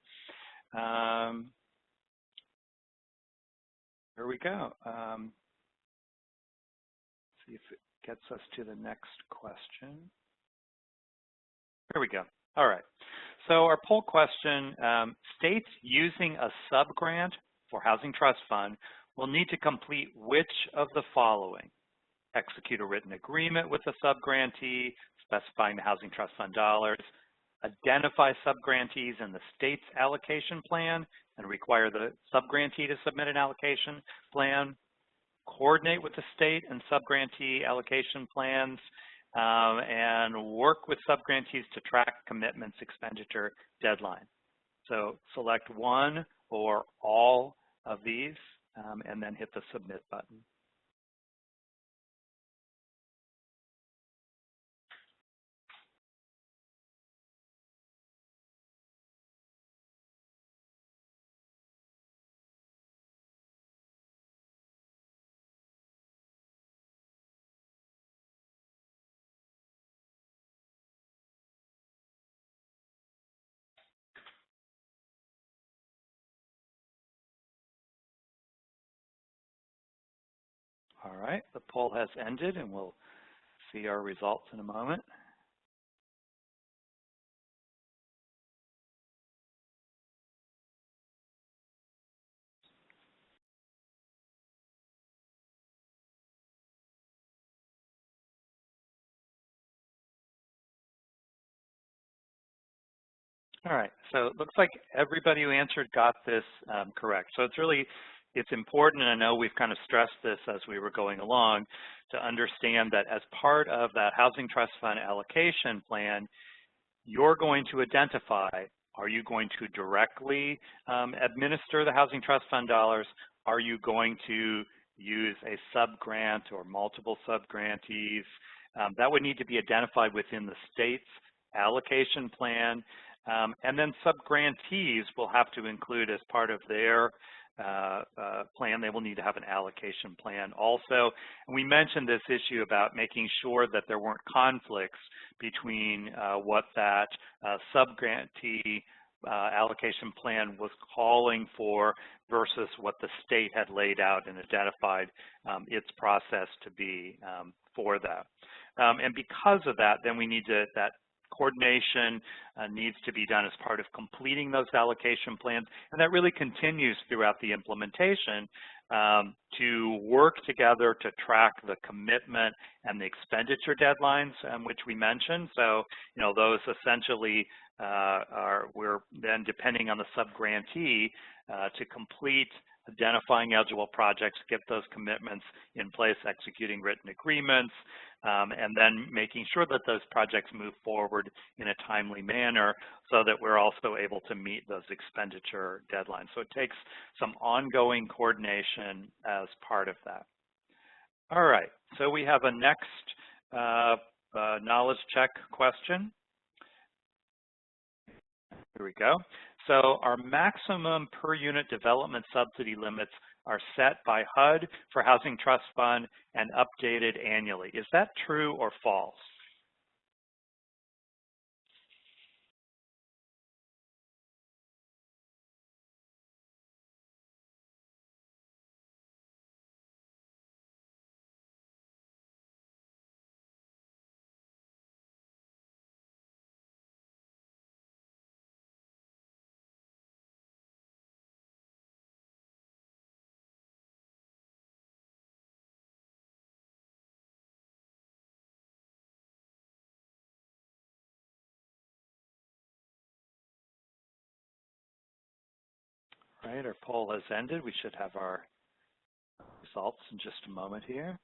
Here we go. See if it gets us to the next question. Here we go. All right. So our poll question, states using a subgrant for Housing Trust Fund will need to complete which of the following? Execute a written agreement with the subgrantee, specifying the Housing Trust Fund dollars, identify subgrantees in the state's allocation plan and require the subgrantee to submit an allocation plan, coordinate with the state and subgrantee allocation plans, and work with subgrantees to track commitments, expenditure, deadline. So select one or all of these, and then hit the submit button. All right, the poll has ended, and we'll see our results in a moment. All right, so it looks like everybody who answered got this correct. So it's important, and I know we've kind of stressed this as we were going along, to understand that as part of that Housing Trust Fund allocation plan, you're going to identify, are you going to directly administer the Housing Trust Fund dollars? Are you going to use a sub-grant or multiple sub-grantees? That would need to be identified within the state's allocation plan. And then sub-grantees will have to include as part of their plan. They will need to have an allocation plan also. And we mentioned this issue about making sure that there weren't conflicts between what that subgrantee allocation plan was calling for versus what the state had laid out and identified its process to be for that. And because of that, then we need to, that coordination needs to be done as part of completing those allocation plans, and that really continues throughout the implementation to work together to track the commitment and the expenditure deadlines which we mentioned. So, you know, those essentially we're then depending on the subgrantee to complete identifying eligible projects, get those commitments in place, executing written agreements, and then making sure that those projects move forward in a timely manner so that we're also able to meet those expenditure deadlines. So it takes some ongoing coordination as part of that. All right, so we have a next knowledge check question. Here we go. So our maximum per unit development subsidy limits are set by HUD for Housing Trust Fund and updated annually. Is that true or false? All right, our poll has ended. We should have our results in just a moment here.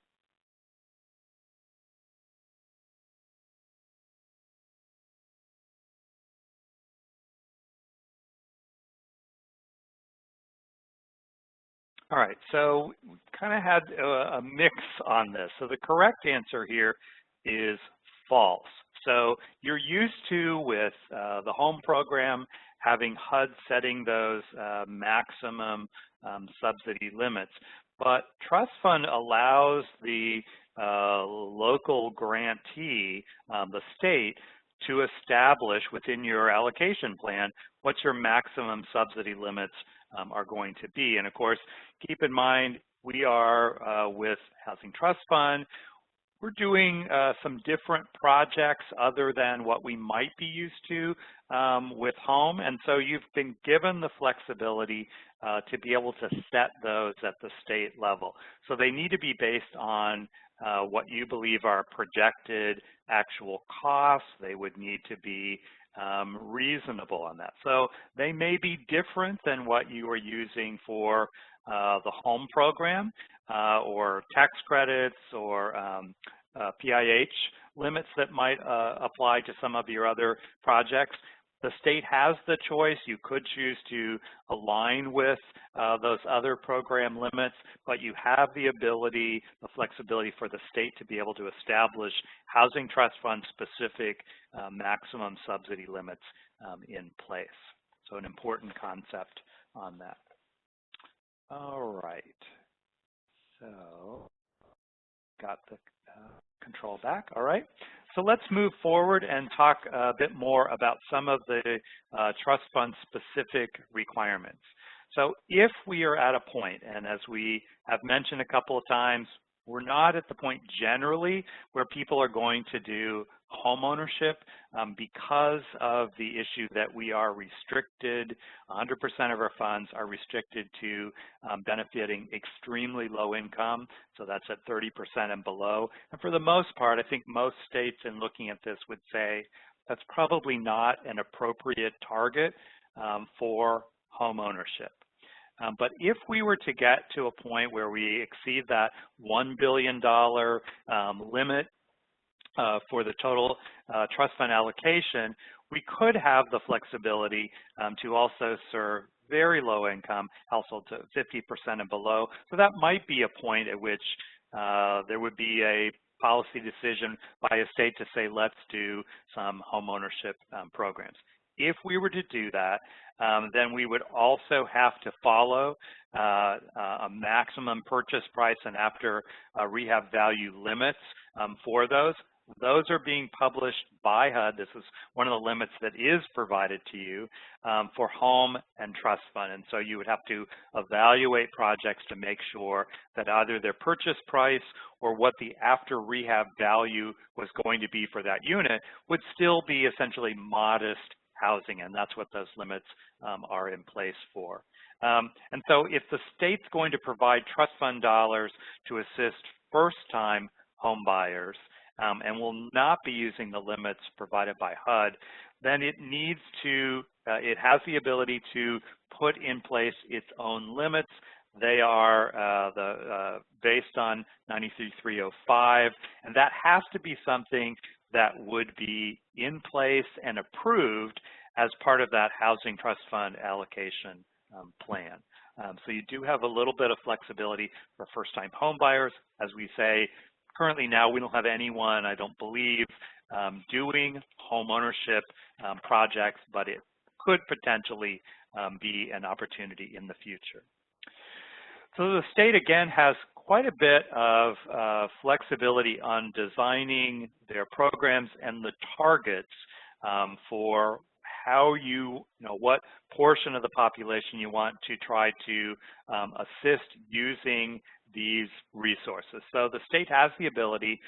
All right, so we kind of had a mix on this. So the correct answer here is false. So you're used to, with the home program, having HUD setting those maximum subsidy limits. But trust fund allows the local grantee, the state, to establish within your allocation plan what your maximum subsidy limits are going to be. And of course, keep in mind, we are with Housing Trust Fund. We're doing some different projects other than what we might be used to with home. And so you've been given the flexibility to be able to set those at the state level. So they need to be based on what you believe are projected actual costs. They would need to be reasonable on that. So they may be different than what you are using for the home program or tax credits or PIH limits that might apply to some of your other projects. The state has the choice. You could choose to align with those other program limits, but you have the ability, the flexibility for the state to be able to establish Housing Trust Fund specific maximum subsidy limits in place. So an important concept on that. All right, so got the control back. All right, so let's move forward and talk a bit more about some of the trust fund specific requirements. So if we are at a point, and as we have mentioned a couple of times, we're not at the point generally where people are going to do home ownership because of the issue that we are restricted, 100% of our funds are restricted to benefiting extremely low income, so that's at 30% and below. And for the most part, I think most states in looking at this would say that's probably not an appropriate target for home ownership. But if we were to get to a point where we exceed that $1 billion limit for the total trust fund allocation, we could have the flexibility to also serve very low income households at 50% and below. So that might be a point at which there would be a policy decision by a state to say, let's do some home ownership programs. if we were to do that, then we would also have to follow a maximum purchase price and after rehab value limits for those. Those are being published by HUD. This is one of the limits that is provided to you for home and trust fund. And so you would have to evaluate projects to make sure that either their purchase price or what the after rehab value was going to be for that unit would still be essentially modest housing, and that's what those limits are in place for. And so if the state's going to provide trust fund dollars to assist first-time home buyers, and will not be using the limits provided by HUD, then it needs to, it has the ability to put in place its own limits. They are based on 93-305, and that has to be something that would be in place and approved as part of that housing trust fund allocation plan. So you do have a little bit of flexibility for first-time home buyers. As we say, currently now we don't have anyone, I don't believe, doing home ownership projects, but it could potentially be an opportunity in the future. So the state, again, has quite a bit of flexibility on designing their programs and the targets for how what portion of the population you want to try to assist using these resources. So the state has the ability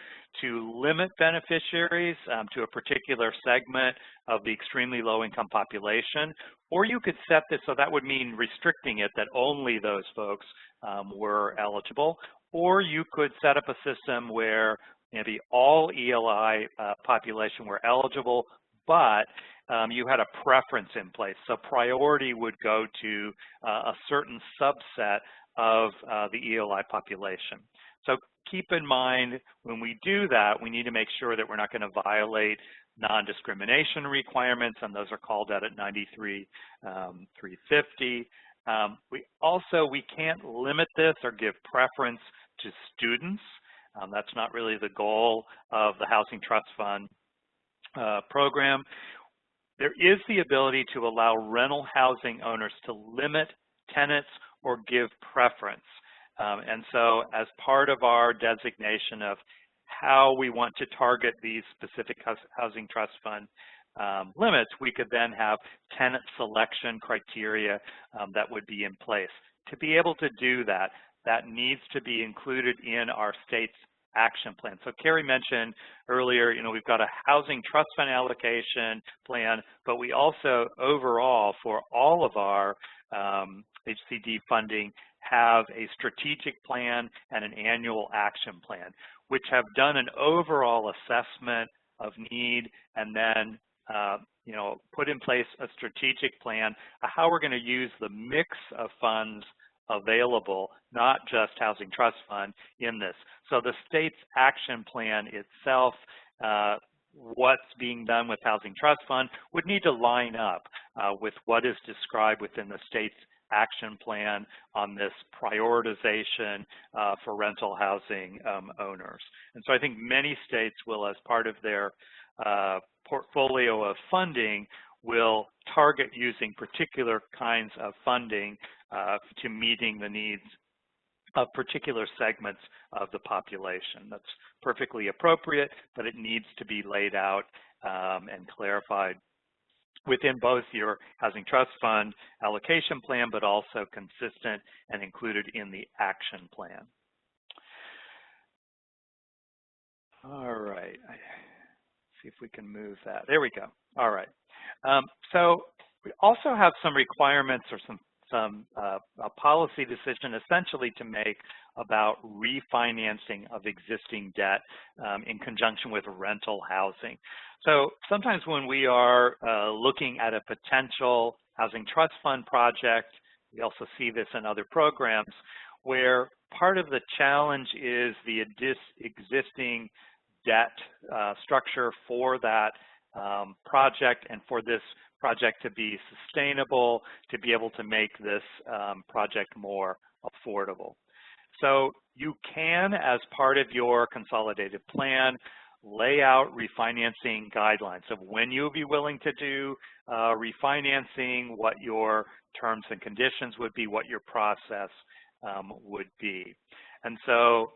to limit beneficiaries to a particular segment of the extremely low-income population, or you could set this, so that would mean restricting it that only those folks were eligible, or you could set up a system where maybe all ELI population were eligible, but you had a preference in place. So priority would go to a certain subset of the ELI population. So keep in mind, when we do that, we need to make sure that we're not going to violate non-discrimination requirements, and those are called out at 93-350. We can't limit this or give preference to students. That's not really the goal of the Housing Trust Fund program. There is the ability to allow rental housing owners to limit tenants or give preference. And so as part of our designation of how we want to target these specific housing trust fund limits, we could then have tenant selection criteria that would be in place. To be able to do that, that needs to be included in our state's action plan. So Carrie mentioned earlier, we've got a housing trust fund allocation plan, but we also overall for all of our HCD funding have a strategic plan and an annual action plan, which have done an overall assessment of need and then put in place a strategic plan of how we're going to use the mix of funds available, not just Housing Trust Fund in this. So the state's action plan itself, what's being done with Housing Trust Fund would need to line up with what is described within the state's action plan on this prioritization for rental housing owners. And so I think many states will, as part of their portfolio of funding, will target using particular kinds of funding to meeting the needs of particular segments of the population. That's perfectly appropriate, but it needs to be laid out and clarified within both your Housing Trust Fund allocation plan, but also consistent and included in the action plan. All right, see if we can move that. There we go. All right. So we also have some requirements or a policy decision essentially to make about refinancing of existing debt in conjunction with rental housing. So sometimes when we are looking at a potential Housing Trust Fund project, we also see this in other programs, where part of the challenge is the existing debt structure for that project, and for this project to be sustainable, to be able to make this project more affordable. So you can, as part of your consolidated plan, lay out refinancing guidelines of when you'll be willing to do refinancing, what your terms and conditions would be, what your process would be. And so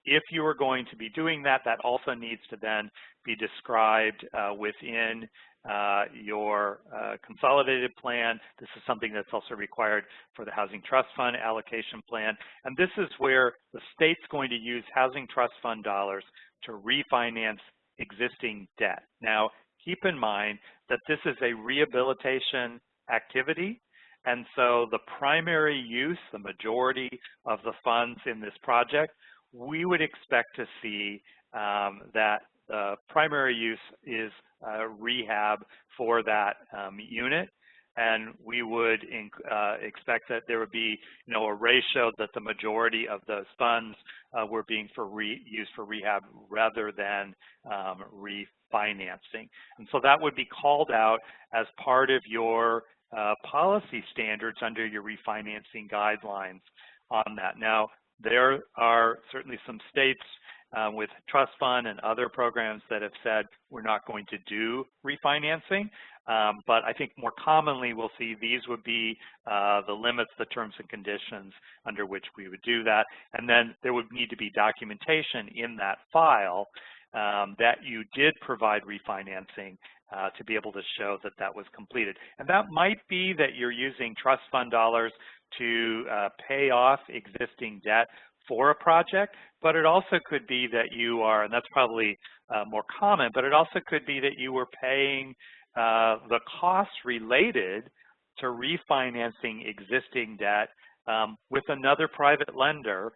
if you are going to be doing that, that also needs to then be described within your consolidated plan. This is something that's also required for the Housing Trust Fund allocation plan. And this is where the state's going to use Housing Trust Fund dollars to refinance existing debt. Now, keep in mind that this is a rehabilitation activity. And so the primary use, the majority of the funds in this project, we would expect to see that the primary use is rehab for that unit. And we would expect that there would be, a ratio that the majority of those funds were being used for rehab rather than refinancing. And so that would be called out as part of your policy standards under your refinancing guidelines on that. Now, there are certainly some states with trust fund and other programs that have said we're not going to do refinancing, but I think more commonly we'll see these would be the limits, the terms and conditions under which we would do that, and then there would need to be documentation in that file that you did provide refinancing to be able to show that that was completed. And that might be that you're using trust fund dollars to pay off existing debt for a project, but it also could be that you are, and that's probably more common, but it also could be that you were paying the costs related to refinancing existing debt with another private lender,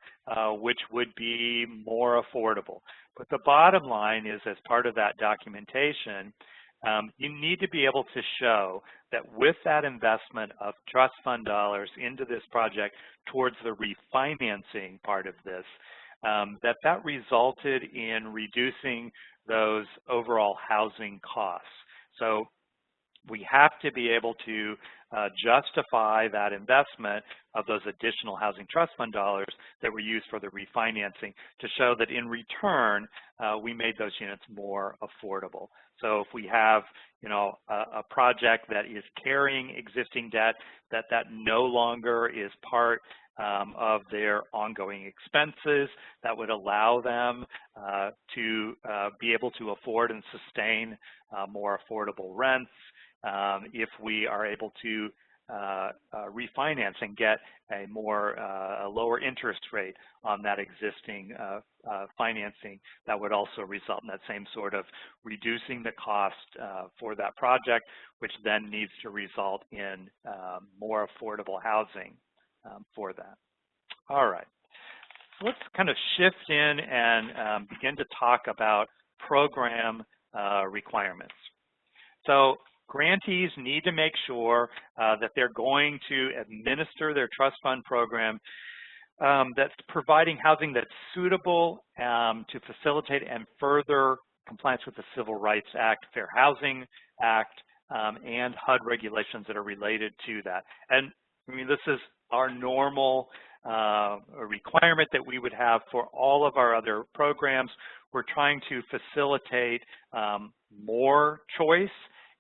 which would be more affordable. But the bottom line is, as part of that documentation, you need to be able to show that with that investment of trust fund dollars into this project towards the refinancing part of this, that resulted in reducing those overall housing costs. So we have to be able to justify that investment of those additional housing trust fund dollars that were used for the refinancing to show that in return, we made those units more affordable. So if we have, a project that is carrying existing debt, that no longer is part of their ongoing expenses, that would allow them to be able to afford and sustain more affordable rents. If we are able to refinance and get a lower interest rate on that existing financing, that would also result in that same sort of reducing the cost for that project, which then needs to result in more affordable housing for that. All right, so let's kind of shift in and begin to talk about program requirements. So grantees need to make sure that they're going to administer their trust fund program that's providing housing that's suitable to facilitate and further compliance with the Civil Rights Act, Fair Housing Act, and HUD regulations that are related to that. And I mean, this is our normal requirement that we would have for all of our other programs. We're trying to facilitate more choice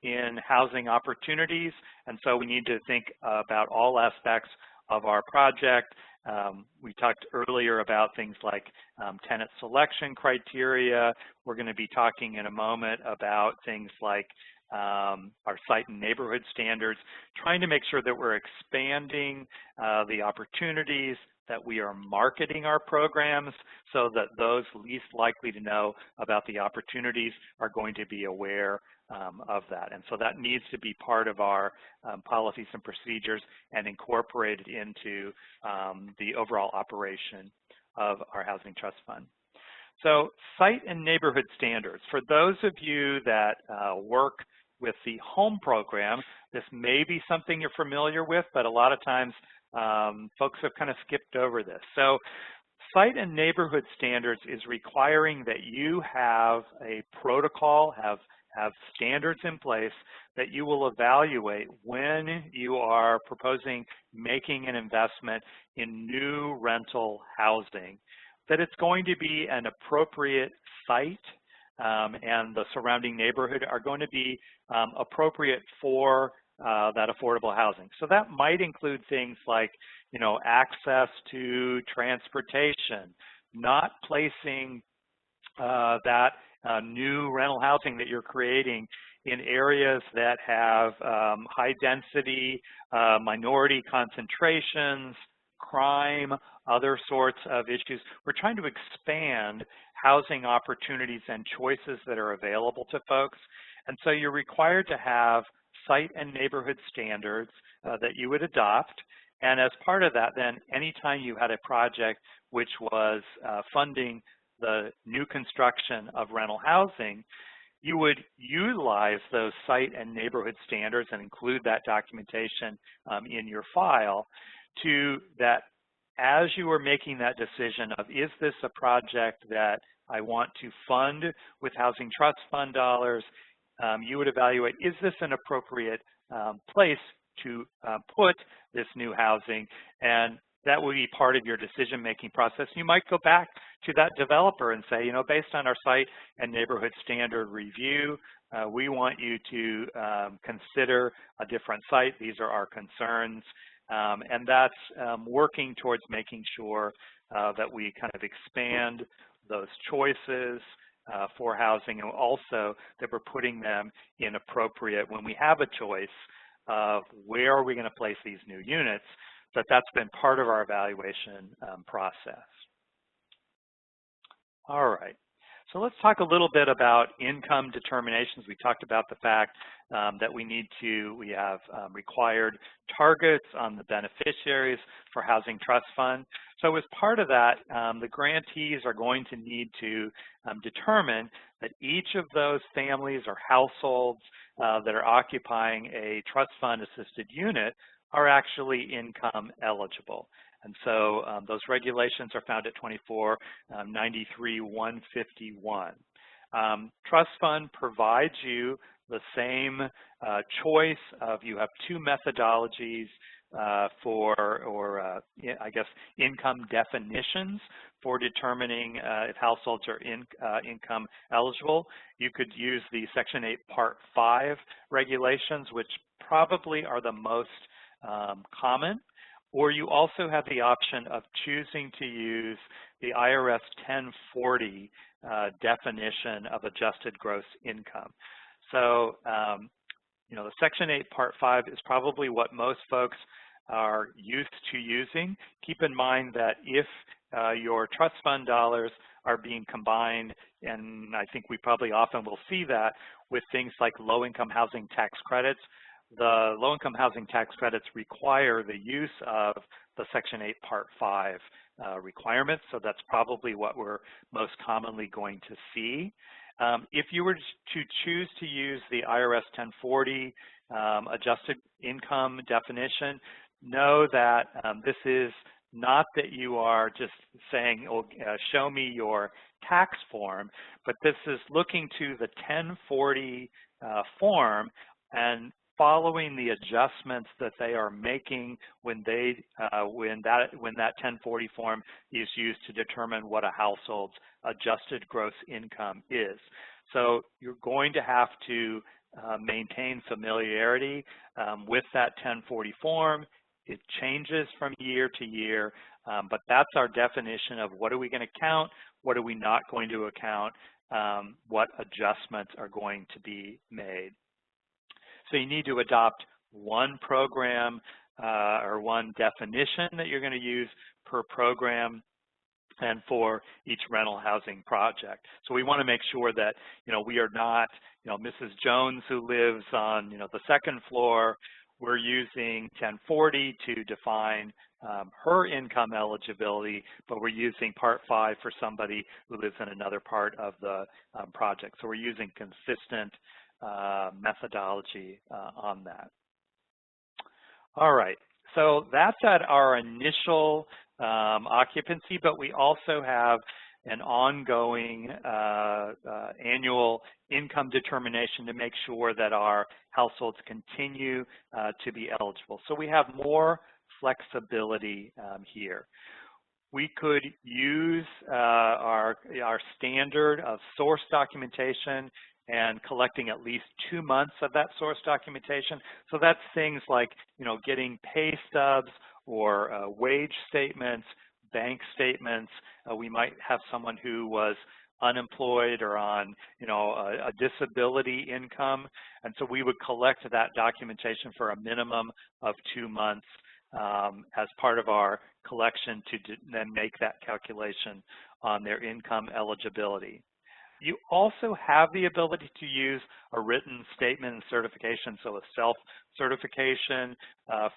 in housing opportunities, and so we need to think about all aspects of our project. We talked earlier about things like tenant selection criteria. We're going to be talking in a moment about things like our site and neighborhood standards, trying to make sure that we're expanding the opportunities, that we are marketing our programs so that those least likely to know about the opportunities are going to be aware of that. And so that needs to be part of our policies and procedures and incorporated into the overall operation of our Housing Trust Fund. So site and neighborhood standards. For those of you that work with the home program, this may be something you're familiar with, but a lot of times folks have kind of skipped over this. So site and neighborhood standards is requiring that you have a protocol, have standards in place that you will evaluate when you are proposing making an investment in new rental housing, that it's going to be an appropriate site and the surrounding neighborhood are going to be appropriate for that affordable housing. So that might include things like, access to transportation, not placing that new rental housing that you're creating in areas that have high density, minority concentrations, crime, other sorts of issues. We're trying to expand housing opportunities and choices that are available to folks. And so you're required to have site and neighborhood standards that you would adopt. And as part of that, then anytime you had a project which was funding the new construction of rental housing, you would utilize those site and neighborhood standards and include that documentation in your file to that as you are making that decision of, is this a project that I want to fund with Housing Trust Fund dollars, you would evaluate, is this an appropriate place to put this new housing? And that will be part of your decision-making process. You might go back to that developer and say, based on our site and neighborhood standard review, we want you to consider a different site. These are our concerns. And that's working towards making sure that we kind of expand those choices for housing, and also that we're putting them in appropriate, when we have a choice of where are we going to place these new units, that's been part of our evaluation process. All right. So let's talk a little bit about income determinations. We talked about the fact that we have required targets on the beneficiaries for Housing Trust Fund. So as part of that, the grantees are going to need to determine that each of those families or households that are occupying a trust fund assisted unit are actually income eligible. And so those regulations are found at 2493-151. Trust fund provides you the same choice of, you have two methodologies I guess, income definitions for determining if households are income eligible. You could use the Section 8 Part 5 regulations, which probably are the most common, or you also have the option of choosing to use the IRS 1040 definition of adjusted gross income. So, the Section 8 Part 5 is probably what most folks are used to using. Keep in mind that if your trust fund dollars are being combined, and I think we probably often will see that with things like low-income housing tax credits, the low-income housing tax credits require the use of the Section 8 Part 5 requirements, so that's probably what we're most commonly going to see. If you were to choose to use the IRS 1040 adjusted income definition, know that this is not that you are just saying, oh, show me your tax form, but this is looking to the 1040 form and following the adjustments that they are making when that 1040 form is used to determine what a household's adjusted gross income is. So you're going to have to maintain familiarity with that 1040 form. It changes from year to year, but that's our definition of what are we going to count, what are we not going to account, what adjustments are going to be made. So you need to adopt one program or one definition that you're going to use per program and for each rental housing project. So we want to make sure that, we are not, Mrs. Jones who lives on, the second floor, we're using 1040 to define her income eligibility, but we're using Part 5 for somebody who lives in another part of the project. So we're using consistent methodology on that. All right, so that's at our initial occupancy, but we also have an ongoing annual income determination to make sure that our households continue to be eligible. So we have more flexibility here. We could use our standard of source documentation and collecting at least 2 months of that source documentation. So that's things like, getting pay stubs or wage statements, bank statements. We might have someone who was unemployed or on, a disability income. And so we would collect that documentation for a minimum of 2 months as part of our collection to then make that calculation on their income eligibility. You also have the ability to use a written statement and certification, so a self-certification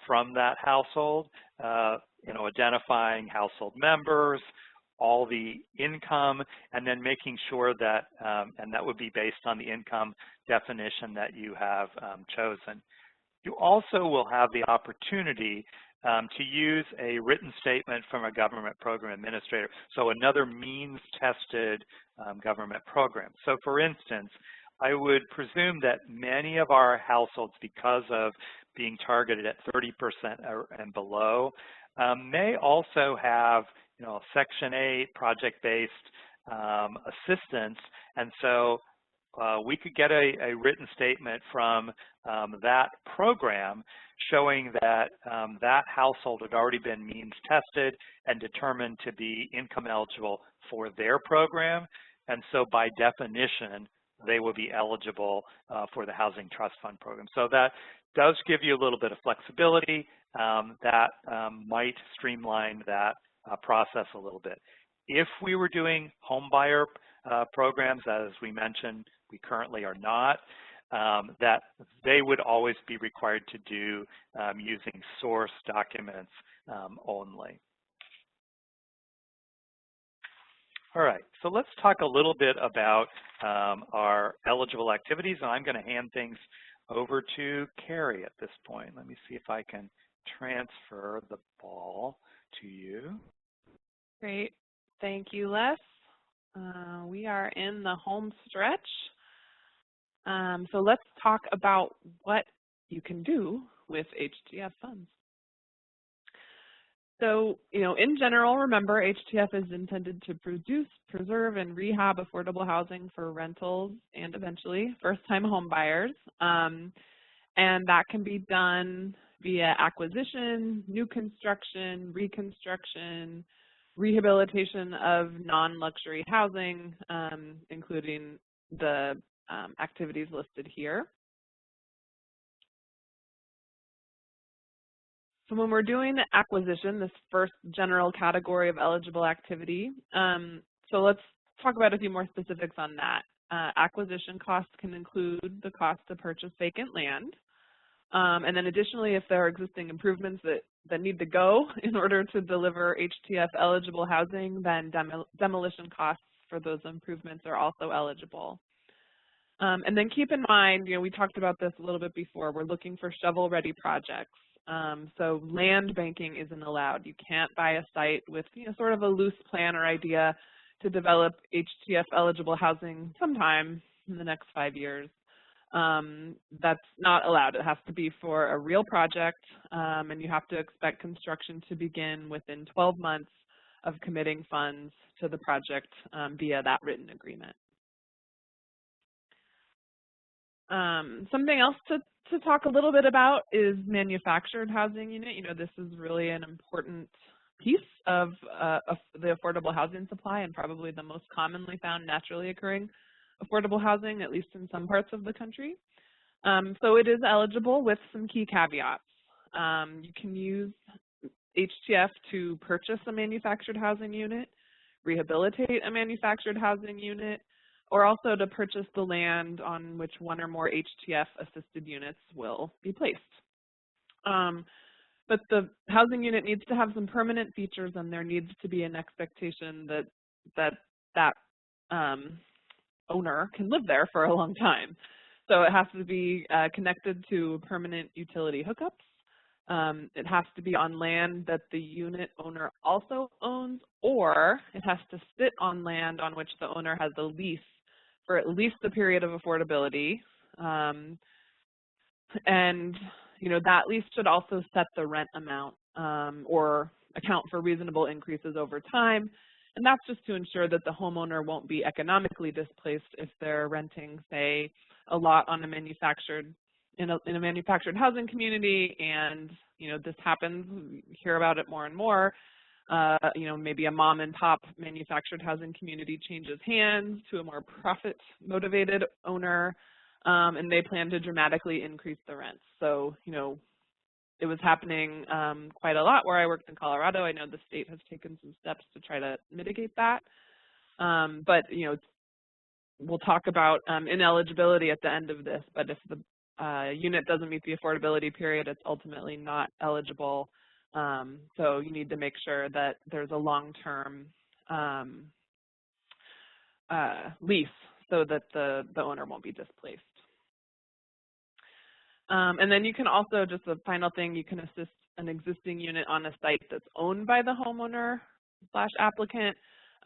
from that household, identifying household members, all the income, and then making sure that, and that would be based on the income definition that you have chosen. You also will have the opportunity to use a written statement from a government program administrator, so another means-tested government program. So for instance, I would presume that many of our households, because of being targeted at 30% and below, may also have Section 8 project-based assistance, and so we could get a written statement from that program showing that that household had already been means tested and determined to be income eligible for their program, and so by definition they will be eligible for the Housing Trust Fund program. So that does give you a little bit of flexibility that might streamline that process a little bit. If we were doing home buyer programs, as we mentioned, we currently are not, that they would always be required to do using source documents only. All right, so let's talk a little bit about our eligible activities, and I'm going to hand things over to Carrie at this point. Let me see if I can transfer the ball to you. Great. Thank you, Les. We are in the home stretch. So let's talk about what you can do with HTF funds. So, in general, remember, HTF is intended to produce, preserve, and rehab affordable housing for rentals and eventually first-time home buyers. And that can be done via acquisition, new construction, reconstruction, rehabilitation of non-luxury housing, including the activities listed here. So when we're doing the acquisition, this first general category of eligible activity, so let's talk about a few more specifics on that. Acquisition costs can include the cost to purchase vacant land. And then additionally, if there are existing improvements that need to go in order to deliver HTF eligible housing, then demolition costs for those improvements are also eligible. And then keep in mind, we talked about this a little bit before, we're looking for shovel-ready projects. So land banking isn't allowed. You can't buy a site with sort of a loose plan or idea to develop HTF eligible housing sometime in the next 5 years. That's not allowed. It has to be for a real project, and you have to expect construction to begin within 12 months of committing funds to the project via that written agreement. Something else to talk a little bit about is manufactured housing unit. This is really an important piece of the affordable housing supply and probably the most commonly found naturally occurring affordable housing, at least in some parts of the country. So it is eligible with some key caveats. You can use HTF to purchase a manufactured housing unit, rehabilitate a manufactured housing unit, or also to purchase the land on which one or more HTF-assisted units will be placed. But the housing unit needs to have some permanent features, and there needs to be an expectation that owner can live there for a long time. So it has to be connected to permanent utility hookups. It has to be on land that the unit owner also owns, or it has to sit on land on which the owner has a lease for at least the period of affordability. And that lease should also set the rent amount or account for reasonable increases over time. And that's just to ensure that the homeowner won't be economically displaced if they're renting, say, a lot on a manufactured in a manufactured housing community, and this happens. We hear about it more and more. Maybe a mom and pop manufactured housing community changes hands to a more profit motivated owner, and they plan to dramatically increase the rents. So, it was happening quite a lot where I worked in Colorado. I know the state has taken some steps to try to mitigate that. But, we'll talk about ineligibility at the end of this, but if the unit doesn't meet the affordability period, it's ultimately not eligible. So you need to make sure that there's a long-term lease so that the owner won't be displaced. And then you can also, just a final thing, you can assist an existing unit on a site that's owned by the homeowner / applicant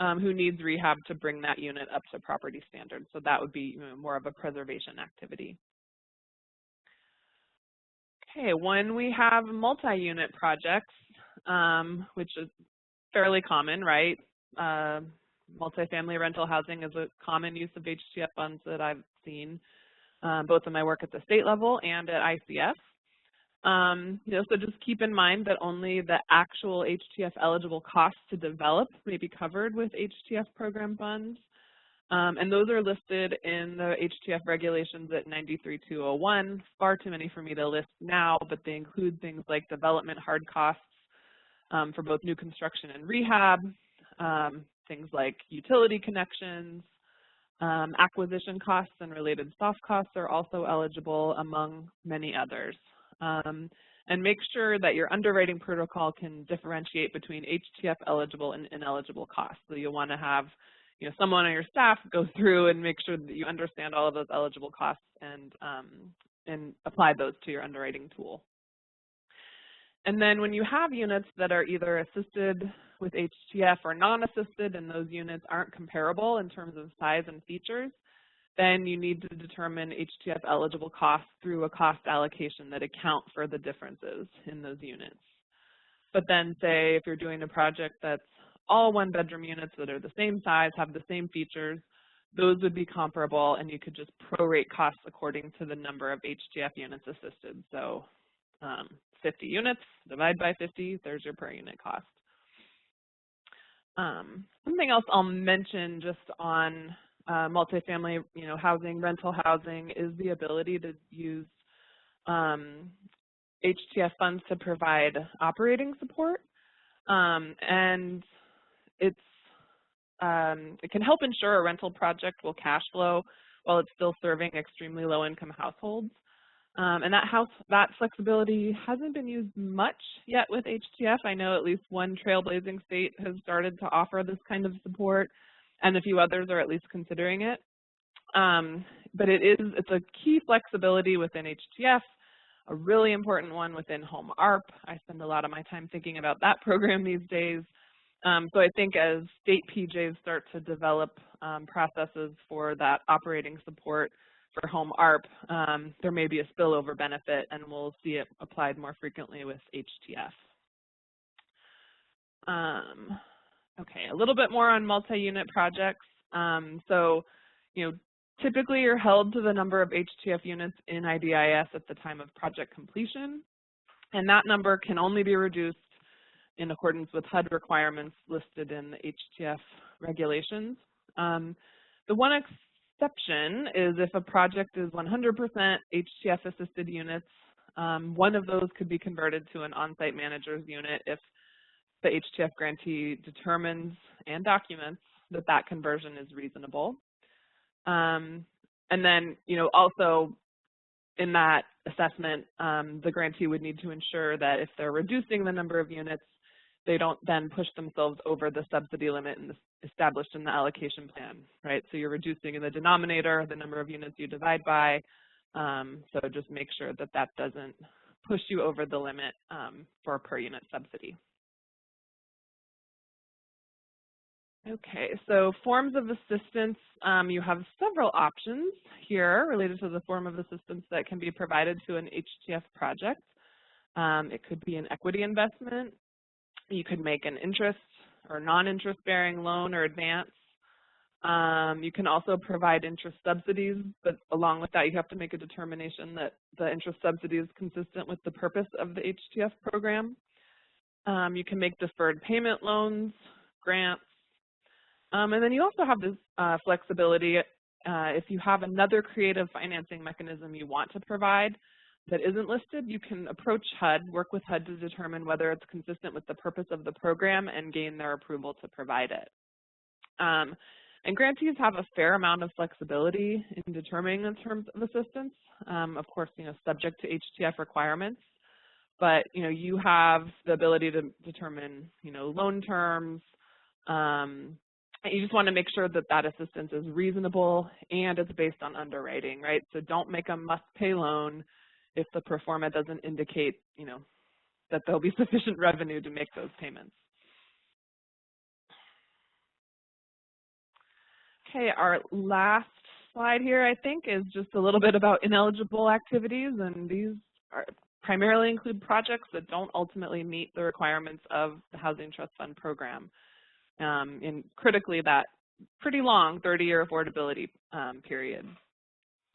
who needs rehab to bring that unit up to property standards. So that would be more of a preservation activity. Okay, when we have multi-unit projects, which is fairly common, right? Multifamily rental housing is a common use of HTF funds that I've seen, both in my work at the state level and at ICF. So just keep in mind that only the actual HTF eligible costs to develop may be covered with HTF program funds. And those are listed in the HTF regulations at 93-201. Far too many for me to list now, but they include things like development hard costs for both new construction and rehab, things like utility connections, acquisition costs and related soft costs are also eligible, among many others. And make sure that your underwriting protocol can differentiate between HTF eligible and ineligible costs. So you'll want to have someone on your staff go through and make sure that you understand all of those eligible costs and apply those to your underwriting tool. And then when you have units that are either assisted with HTF or non-assisted, and those units aren't comparable in terms of size and features, then you need to determine HTF eligible costs through a cost allocation that account for the differences in those units. But then say if you're doing a project that's all one-bedroom units that are the same size, have the same features, those would be comparable, and you could just prorate costs according to the number of HTF units assisted. So 50 units, divide by 50, there's your per unit cost. Something else I'll mention just on multifamily housing, rental housing, is the ability to use HTF funds to provide operating support. And it can help ensure a rental project will cash flow while it's still serving extremely low-income households. And that flexibility hasn't been used much yet with HTF. I know at least one trailblazing state has started to offer this kind of support, and a few others are at least considering it. But it's a key flexibility within HTF, a really important one within Home ARP. I spend a lot of my time thinking about that program these days. So I think as state PJs start to develop processes for that operating support for Home ARP, there may be a spillover benefit, and we'll see it applied more frequently with HTF. Okay, a little bit more on multi-unit projects. So, typically you're held to the number of HTF units in IDIS at the time of project completion, and that number can only be reduced in accordance with HUD requirements listed in the HTF regulations. The one exception is if a project is 100% HTF assisted units, one of those could be converted to an on-site manager's unit if the HTF grantee determines and documents that that conversion is reasonable. And then, also in that assessment, the grantee would need to ensure that if they're reducing the number of units, they don't then push themselves over the subsidy limit established in the allocation plan, right? So you're reducing in the denominator the number of units you divide by. So just make sure that that doesn't push you over the limit for per unit subsidy. Okay, so forms of assistance, you have several options here related to the form of assistance that can be provided to an HTF project. It could be an equity investment. You could make an interest or non-interest-bearing loan or advance. You can also provide interest subsidies, but along with that, you have to make a determination that the interest subsidy is consistent with the purpose of the HTF program. You can make deferred payment loans, grants, and then you also have this flexibility if you have another creative financing mechanism you want to provide that isn't listed, you can approach HUD, work with HUD to determine whether it's consistent with the purpose of the program and gain their approval to provide it. And grantees have a fair amount of flexibility in determining the terms of assistance, of course, subject to HTF requirements. But, you have the ability to determine, loan terms. You just want to make sure that that assistance is reasonable and it's based on underwriting, right? So don't make a must-pay loan if the pro forma doesn't indicate, that there'll be sufficient revenue to make those payments. Okay, our last slide here, I think, is just a little bit about ineligible activities, and these primarily include projects that don't ultimately meet the requirements of the Housing Trust Fund program. And critically, that pretty long 30-year affordability period.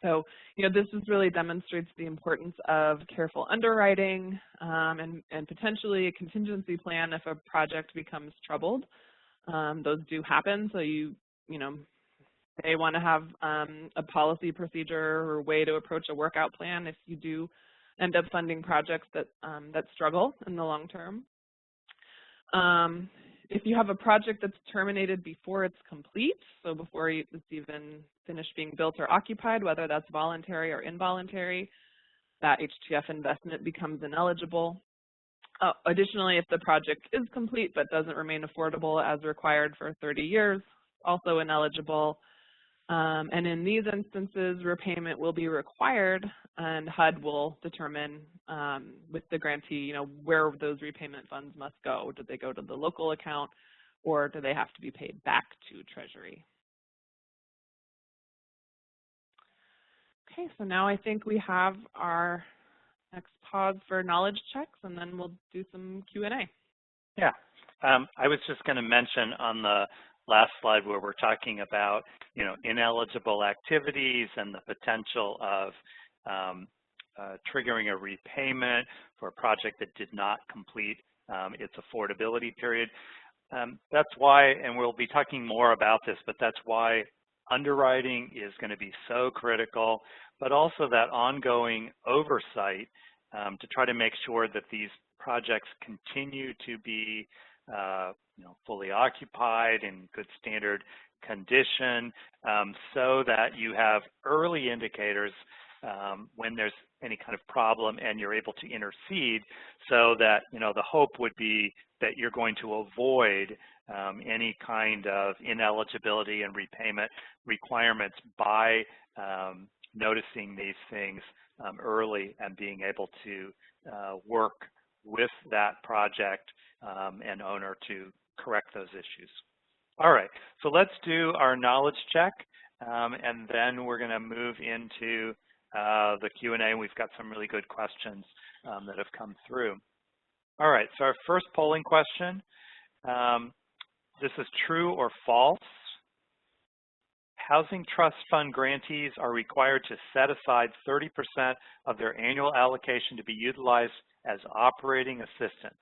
So, this just really demonstrates the importance of careful underwriting and potentially a contingency plan if a project becomes troubled. Those do happen, so you may want to have a policy procedure or way to approach a workout plan if you do end up funding projects that struggle in the long term. If you have a project that's terminated before it's complete, so before it's even finished being built or occupied, whether that's voluntary or involuntary, that HTF investment becomes ineligible. Additionally, if the project is complete but doesn't remain affordable as required for 30 years, also ineligible. And in these instances, repayment will be required, and HUD will determine with the grantee, where those repayment funds must go. Do they go to the local account, or do they have to be paid back to Treasury? Okay, so now I think we have our next pause for knowledge checks, and then we'll do some Q&A. Yeah, I was just going to mention on the last slide where we're talking about, ineligible activities and the potential of triggering a repayment for a project that did not complete its affordability period. That's why, and we'll be talking more about this, but that's why underwriting is going to be so critical, but also that ongoing oversight to try to make sure that these projects continue to be fully occupied in good standard condition, so that you have early indicators when there's any kind of problem and you're able to intercede, so that the hope would be that you're going to avoid any kind of ineligibility and repayment requirements by noticing these things early and being able to work with that project and owner to correct those issues. All right, so let's do our knowledge check, and then we're going to move into the Q&A. We've got some really good questions that have come through. All right, so our first polling question, this is true or false. Housing Trust Fund grantees are required to set aside 30% of their annual allocation to be utilized as operating assistance.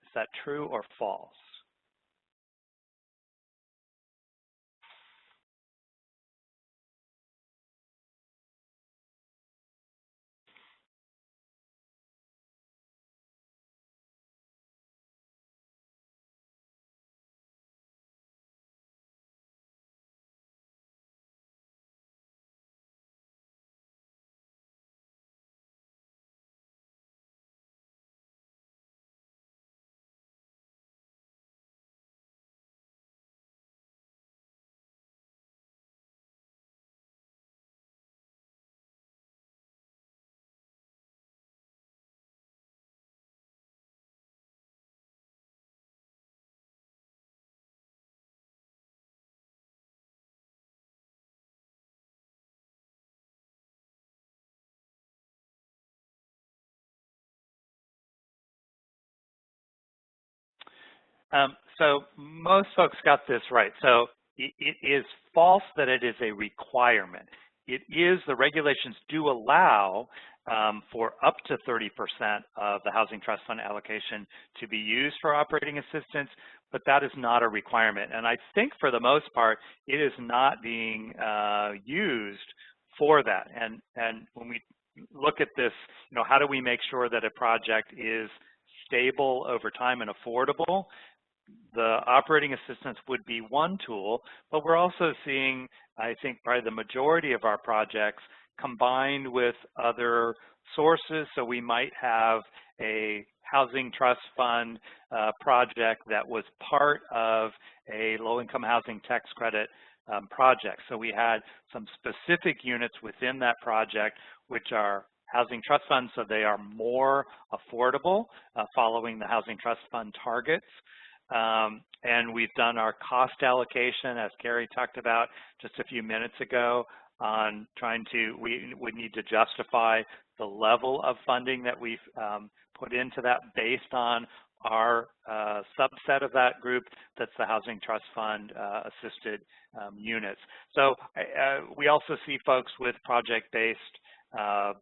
Is that true or false? So most folks got this right. So it is false that it is a requirement. It is, the regulations do allow for up to 30% of the Housing Trust Fund allocation to be used for operating assistance, but that is not a requirement. And I think for the most part, it is not being used for that. And when we look at this, you know, how do we make sure that a project is stable over time and affordable? The operating assistance would be one tool, but we're also seeing, I think, probably the majority of our projects combined with other sources. So we might have a housing trust fund project that was part of a low-income housing tax credit project. So we had some specific units within that project which are housing trust funds, so they are more affordable following the housing trust fund targets. And we've done our cost allocation, as Gary talked about just a few minutes ago, on trying to, we would need to justify the level of funding that we've put into that based on our subset of that group, that's the Housing Trust Fund assisted units. So we also see folks with project-based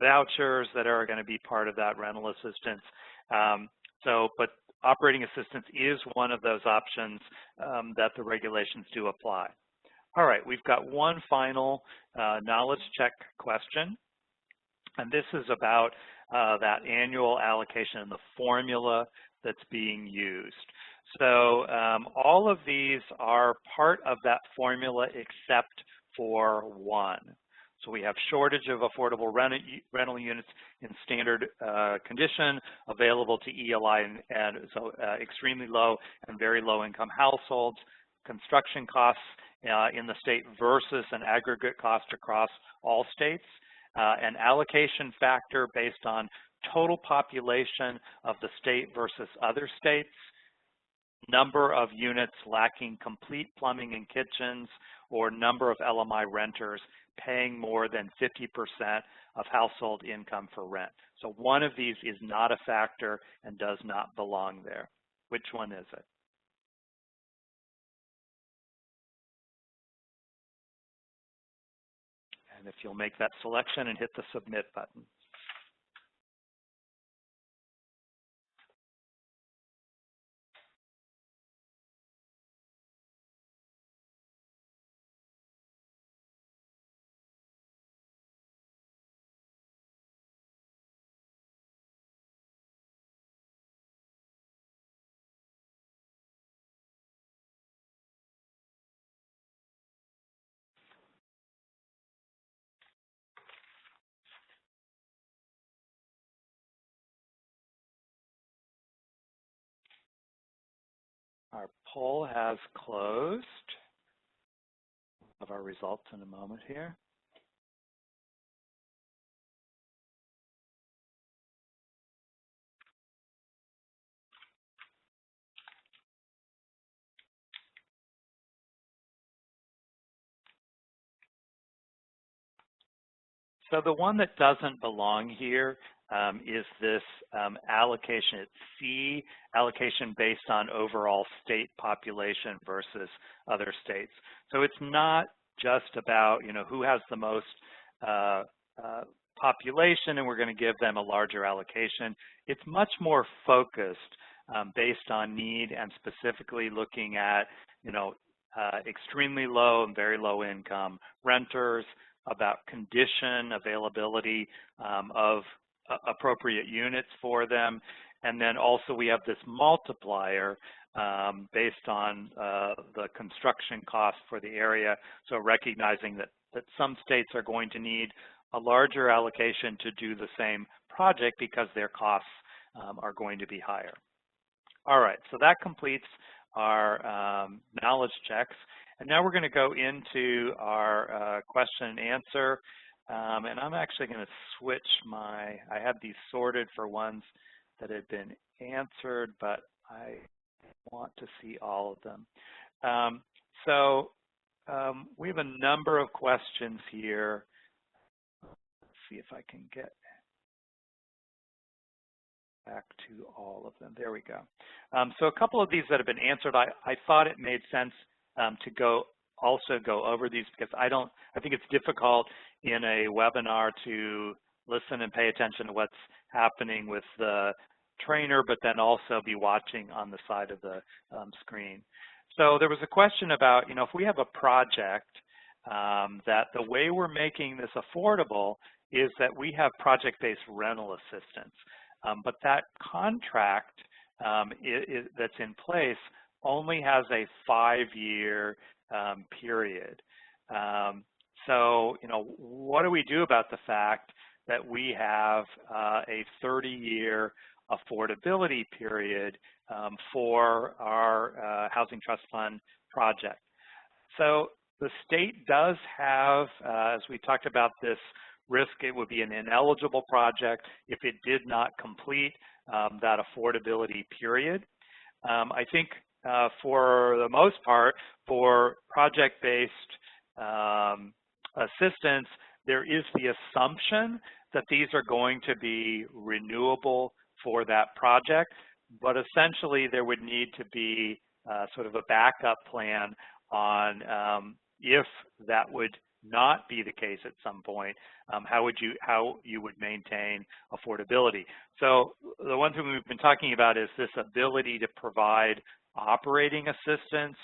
vouchers that are going to be part of that rental assistance. But operating assistance is one of those options that the regulations do apply. All right, we've got one final knowledge check question, and this is about that annual allocation and the formula that's being used. So all of these are part of that formula except for one. So we have shortage of affordable rental units in standard condition available to ELI and so extremely low and very low income households, construction costs in the state versus an aggregate cost across all states, an allocation factor based on total population of the state versus other states, number of units lacking complete plumbing and kitchens, or number of LMI renters paying more than 50% of household income for rent. So one of these is not a factor and does not belong there. Which one is it? And if you'll make that selection and hit the submit button. Our poll has closed. We'll have our results in a moment here. So the one that doesn't belong here is this allocation. It's C, allocation based on overall state population versus other states. So it's not just about, you know, who has the most population and we're going to give them a larger allocation. It's much more focused based on need and specifically looking at, you know, extremely low and very low income renters, about condition, availability of appropriate units for them. And then also we have this multiplier based on the construction cost for the area. So recognizing that some states are going to need a larger allocation to do the same project because their costs are going to be higher. All right, so that completes our knowledge checks. And now we're going to go into our question and answer. And I'm actually going to switch I have these sorted for ones that had been answered, but I want to see all of them. We have a number of questions here. Let's see if I can get back to all of them. There we go. So a couple of these that have been answered, I thought it made sense to also go over these because I think it's difficult in a webinar to listen and pay attention to what's happening with the trainer, but then also be watching on the side of the screen. So there was a question about, if we have a project that the way we're making this affordable is that we have project-based rental assistance. But that contract that's in place only has a 5-year period. So, what do we do about the fact that we have a 30-year affordability period for our Housing Trust Fund project? So the state does have, as we talked about this risk, it would be an ineligible project if it did not complete that affordability period. I think for the most part, for project-based assistance, there is the assumption that these are going to be renewable for that project, but essentially there would need to be sort of a backup plan on if that would not be the case at some point, how you would maintain affordability. So the one thing we've been talking about is this ability to provide operating assistance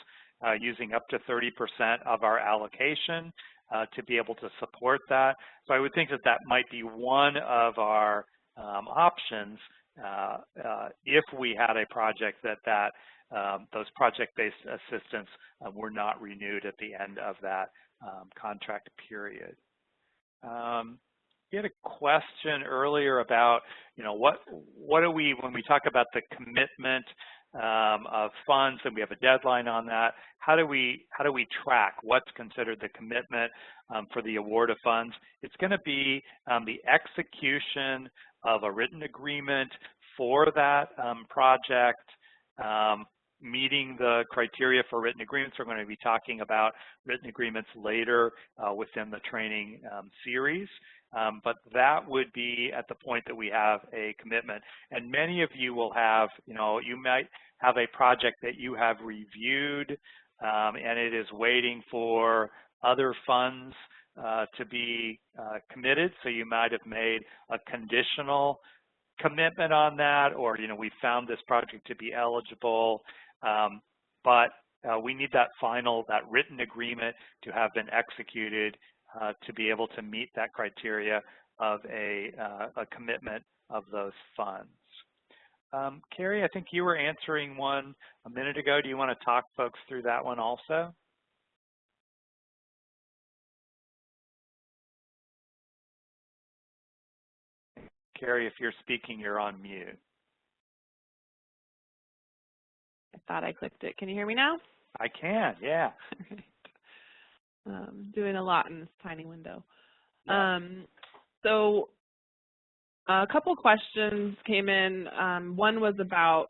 using up to 30% of our allocation to be able to support that. So I would think that that might be one of our options if we had a project that those project-based assistance were not renewed at the end of that contract period. You had a question earlier about, what do we, when we talk about the commitment of funds and we have a deadline on that, how do we track what's considered the commitment for the award of funds? It's going to be the execution of a written agreement for that project, meeting the criteria for written agreements. We're going to be talking about written agreements later within the training series. But that would be at the point that we have a commitment. And many of you will have, you might have a project that you have reviewed and it is waiting for other funds to be committed. So you might have made a conditional commitment on that, or, we found this project to be eligible, but we need that written agreement to have been executed to be able to meet that criteria of a commitment of those funds. Carrie, I think you were answering one a minute ago. Do you want to talk folks through that one also? Carrie, if you're speaking, you're on mute. I thought I clicked it. Can you hear me now? I can, yeah. Doing a lot in this tiny window. Yeah. So a couple questions came in. One was about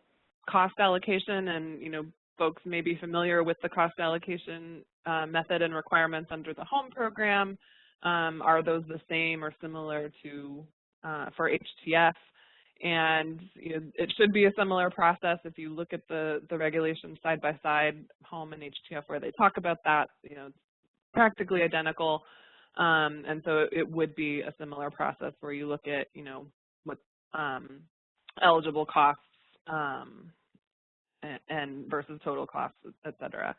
cost allocation, and folks may be familiar with the cost allocation method and requirements under the home program. Are those the same or similar to for HTF? And it should be a similar process. If you look at the regulations side by side, home and HTF, where they talk about that, it's practically identical. And so it would be a similar process where you look at, what eligible costs and versus total costs, et cetera.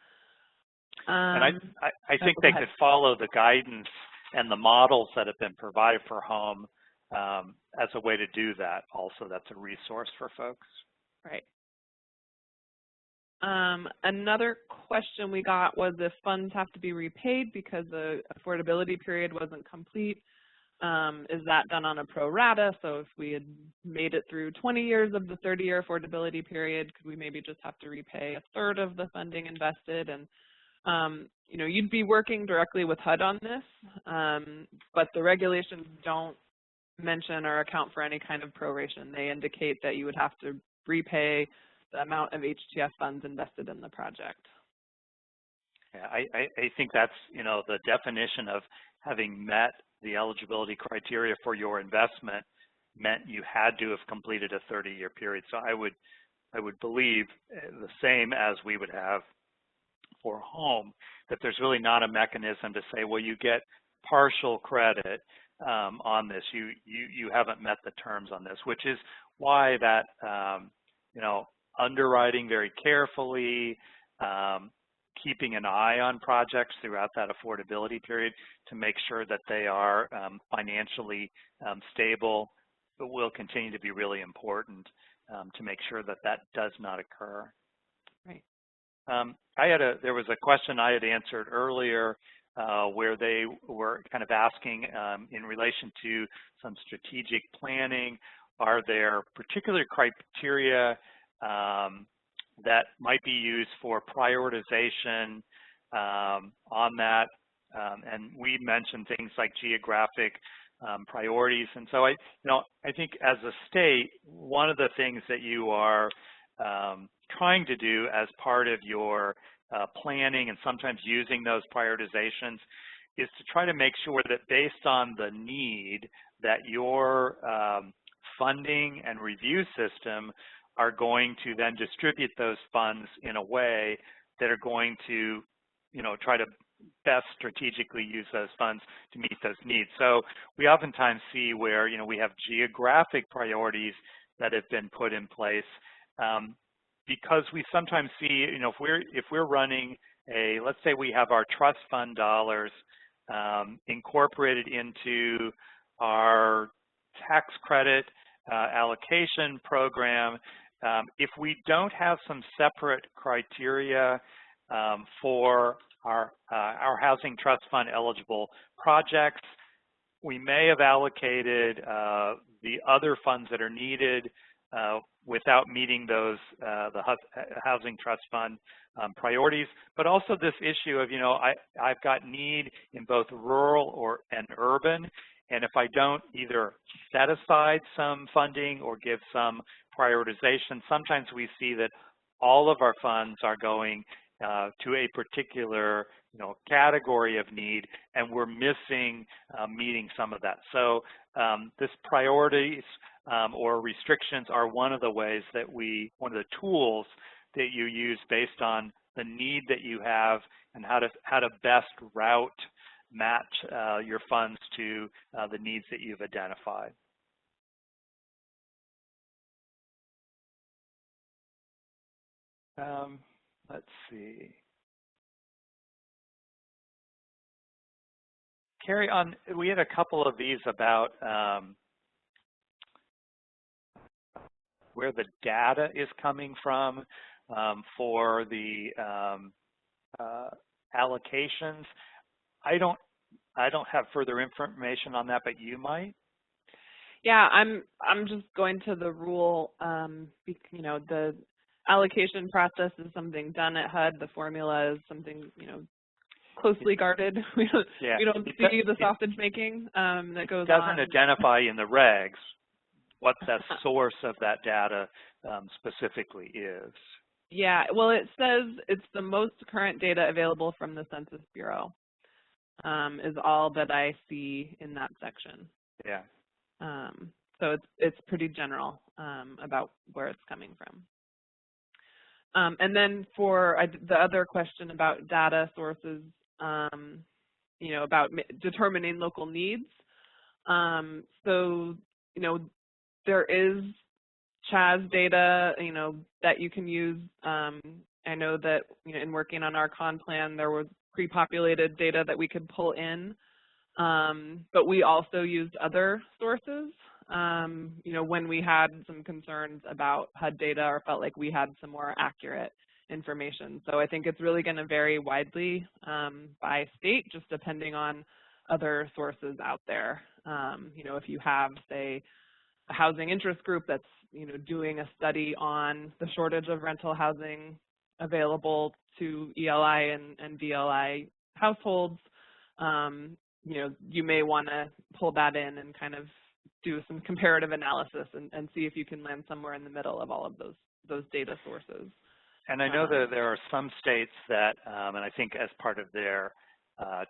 And I think they could follow the guidance and the models that have been provided for home as a way to do that. Also, that's a resource for folks. Right. Another question we got was if funds have to be repaid because the affordability period wasn't complete. Is that done on a pro rata? So if we had made it through 20 years of the 30-year affordability period, could we maybe just have to repay a third of the funding invested? And you'd be working directly with HUD on this, but the regulations don't mention or account for any kind of proration. They indicate that you would have to repay the amount of HTF funds invested in the project. Yeah, I think that's, the definition of having met the eligibility criteria for your investment meant you had to have completed a 30-year period. So I would believe the same as we would have for home, that there's really not a mechanism to say, well, you get partial credit on this. You haven't met the terms on this, which is why that underwriting very carefully, keeping an eye on projects throughout that affordability period to make sure that they are financially stable, but will continue to be really important to make sure that that does not occur. Right. There was a question I had answered earlier where they were kind of asking in relation to some strategic planning, are there particular criteria that might be used for prioritization on that? And we mentioned things like geographic priorities. And so I think as a state, one of the things that you are trying to do as part of your planning and sometimes using those prioritizations is to try to make sure that based on the need that your funding and review system are going to then distribute those funds in a way that are going to, try to best strategically use those funds to meet those needs. So we oftentimes see where, we have geographic priorities that have been put in place because we sometimes see, if we're running let's say we have our trust fund dollars incorporated into our tax credit allocation program, if we don't have some separate criteria for our housing trust fund eligible projects, we may have allocated the other funds that are needed without meeting those the housing trust fund priorities. But also this issue of I've got need in both rural and urban, and if I don't either set aside some funding or give some prioritization, sometimes we see that all of our funds are going to a particular category of need, and we're missing meeting some of that. So this priorities or restrictions are one of the ways that one of the tools that you use based on the need that you have and how to best match your funds to the needs that you've identified. Let's see. Carrie, we had a couple of these about where the data is coming from for the allocations. I don't have further information on that, but you might. Yeah, I'm just going to the rule. The allocation process is something done at HUD. The formula is something closely guarded. We don't see the sausage making that goes on. It doesn't identify in the regs what the source of that data specifically is. Yeah, well, it says it's the most current data available from the Census Bureau is all that I see in that section. Yeah. So it's pretty general about where it's coming from. And then for the other question about data sources, about determining local needs. So, there is CHAS data, that you can use. I know that, in working on our con plan, there was pre-populated data that we could pull in, but we also used other sources, when we had some concerns about HUD data or felt like we had some more accurate information. So I think it's really going to vary widely by state, just depending on other sources out there. If you have, say, a housing interest group that's, doing a study on the shortage of rental housing available to ELI and VLI households, you may want to pull that in and kind of do some comparative analysis and see if you can land somewhere in the middle of all of those data sources. And I know that there are some states that, and I think as part of their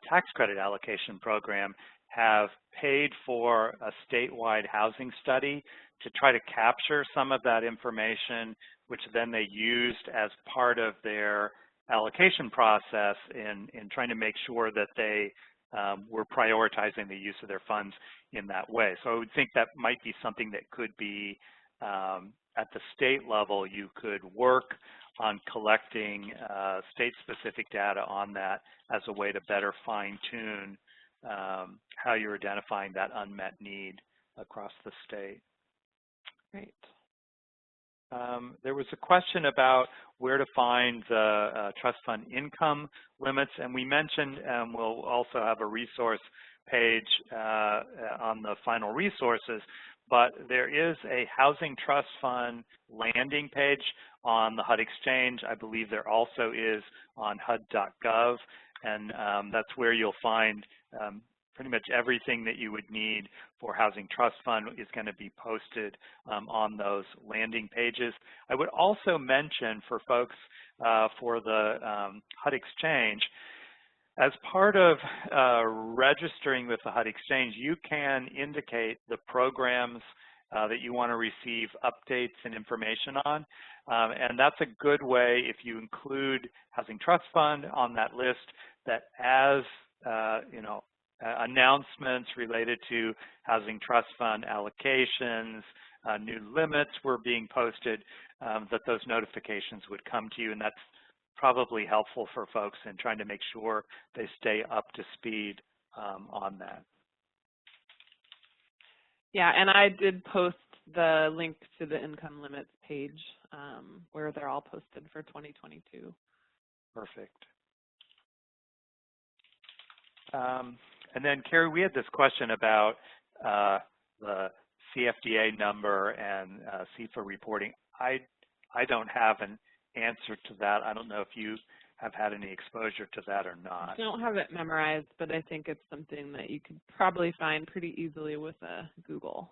tax credit allocation program have paid for a statewide housing study to try to capture some of that information, which then they used as part of their allocation process in trying to make sure that they were prioritizing the use of their funds in that way. So I would think that might be something that could be at the state level. You could work on collecting state-specific data on that as a way to better fine-tune how you're identifying that unmet need across the state. Great. There was a question about where to find the trust fund income limits, and we mentioned we'll also have a resource page on the final resources, but there is a housing trust fund landing page on the HUD Exchange. I believe there also is on HUD.gov, and that's where you'll find pretty much everything that you would need for Housing Trust Fund is going to be posted on those landing pages. I would also mention for folks for the HUD Exchange, as part of registering with the HUD Exchange, you can indicate the programs that you want to receive updates and information on. And that's a good way, if you include Housing Trust Fund on that list, that as announcements related to Housing Trust Fund allocations, new limits were being posted, that those notifications would come to you, and that's probably helpful for folks in trying to make sure they stay up to speed on that. Yeah, and I did post the link to the income limits page where they're all posted for 2022. Perfect. And then, Carrie, we had this question about the CFDA number and CFA reporting. I don't have an answer to that. I don't know if you have had any exposure to that or not. I don't have it memorized, but I think it's something that you could probably find pretty easily with a Google.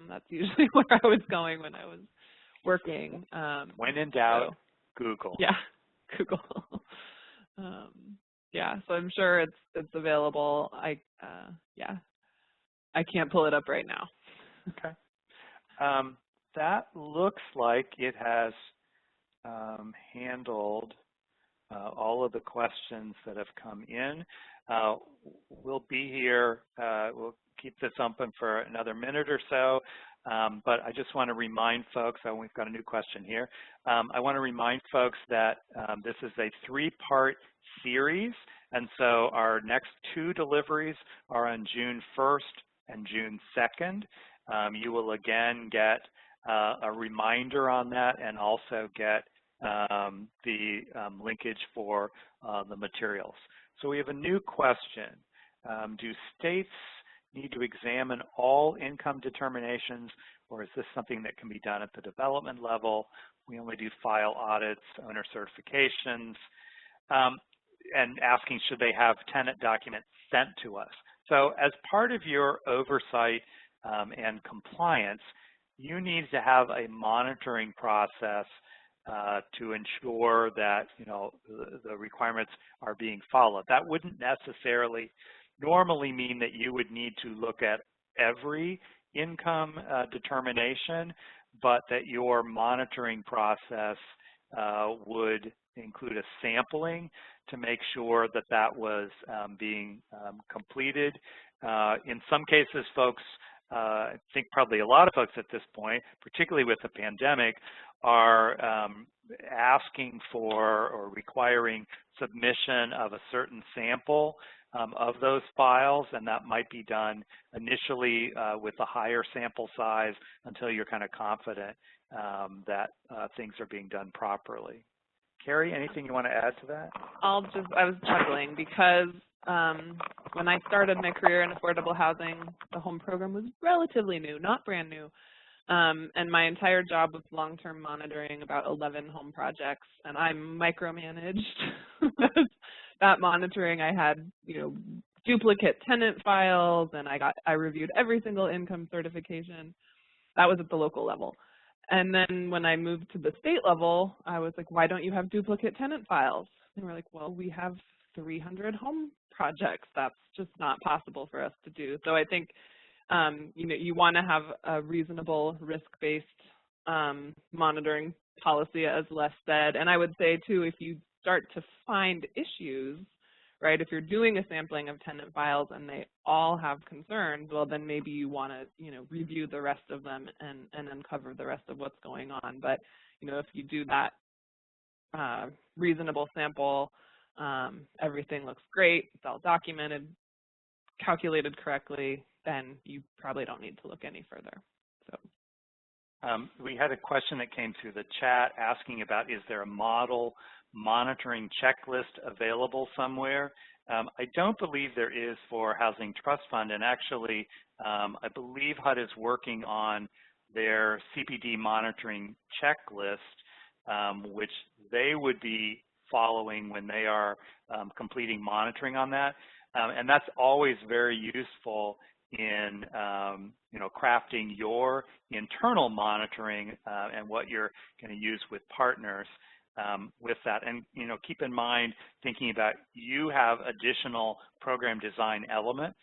That's usually where I was going when I was working. When in doubt, so, Google. Yeah, Google. Yeah, so I'm sure it's available. Yeah, I can't pull it up right now. Okay. That looks like it has handled all of the questions that have come in. We'll be here, we'll keep this open for another minute or so, but I just want to remind folks, we've got a new question here. I want to remind folks that this is a three-part series, and so our next two deliveries are on June 1st and June 2nd. You will again get a reminder on that and also get the linkage for the materials. So we have a new question. Do states need to examine all income determinations, or is this something that can be done at the development level? We only do file audits, owner certifications, and asking should they have tenant documents sent to us. So as part of your oversight and compliance, you need to have a monitoring process to ensure that the requirements are being followed. That wouldn't necessarily normally mean that you would need to look at every income determination, but that your monitoring process would include a sampling to make sure that that was being completed. In some cases, folks, I think probably a lot of folks at this point, particularly with the pandemic, are asking for or requiring submission of a certain sample of those files, and that might be done initially with a higher sample size until you're kind of confident that things are being done properly. Carrie, anything you want to add to that? I was chuckling because when I started my career in affordable housing, the home program was relatively new, not brand new. And my entire job was long-term monitoring about 11 home projects, and I micromanaged that monitoring. I had, duplicate tenant files, and I reviewed every single income certification. That was at the local level. And then when I moved to the state level, I was like, why don't you have duplicate tenant files? And we're like, well, we have 300 home projects. That's just not possible for us to do. So I think, you know, you want to have a reasonable risk-based monitoring policy, as Les said. And I would say, too, if you start to find issues, right, if you're doing a sampling of tenant files and they all have concerns, well, then maybe you want to, you know, review the rest of them and uncover the rest of what's going on. But, you know, if you do that reasonable sample, everything looks great, it's all documented, calculated correctly, then you probably don't need to look any further. So. We had a question that came through the chat asking about, is there a model monitoring checklist available somewhere? I don't believe there is for Housing Trust Fund, and actually I believe HUD is working on their CPD monitoring checklist, which they would be following when they are completing monitoring on that. And that's always very useful in you know, crafting your internal monitoring and what you're going to use with partners with that. And you know, keep in mind, thinking about, you have additional program design elements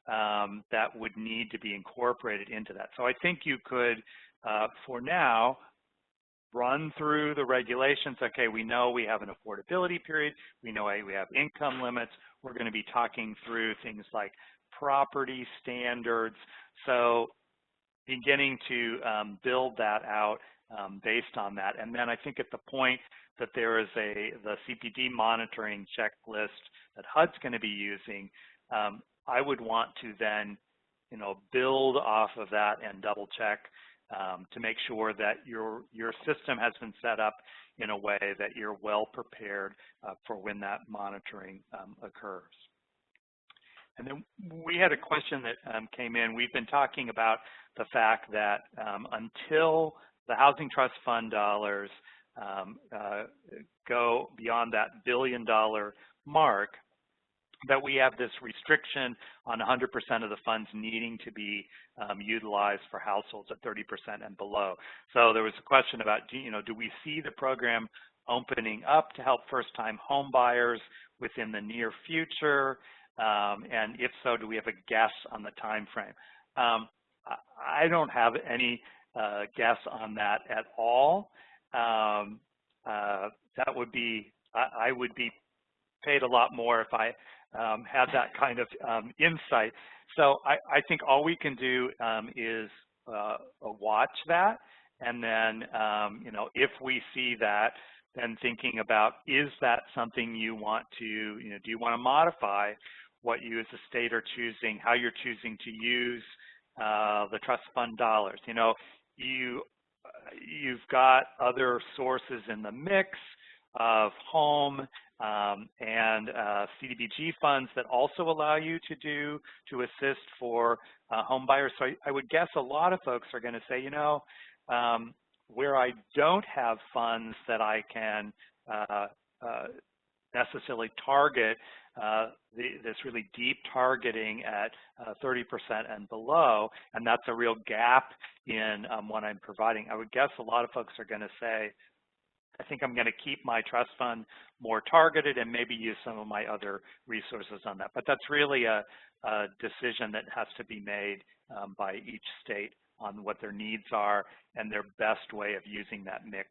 that would need to be incorporated into that. So I think you could, for now, run through the regulations. Okay, we know we have an affordability period. We know we have income limits. We're going to be talking through things like property standards. So beginning to build that out based on that. And then I think at the point that there is the CPD monitoring checklist that HUD's going to be using, I would want to then, you know, build off of that and double check to make sure that your system has been set up in a way that you're well prepared for when that monitoring occurs. And then we had a question that came in. We've been talking about the fact that until the Housing Trust Fund dollars go beyond that $1 billion mark, that we have this restriction on 100% of the funds needing to be utilized for households at 30% and below. So there was a question about, do we see the program opening up to help first-time home buyers within the near future? And if so, do we have a guess on the time frame? I don't have any guess on that at all. That would be, I would be paid a lot more if I had that kind of insight. So I think all we can do is watch that, and then if we see that, then thinking about, is that something you want to, do you want to modify what you as a state are choosing, how you're choosing to use the trust fund dollars? You've got other sources in the mix of home and CDBG funds that also allow you to assist for home buyers. So I would guess a lot of folks are going to say, where I don't have funds that I can necessarily target this really deep targeting at 30% and below, and that's a real gap in what I'm providing. I would guess a lot of folks are going to say, I think I'm going to keep my trust fund more targeted and maybe use some of my other resources on that. But that's really a decision that has to be made by each state on what their needs are and their best way of using that mix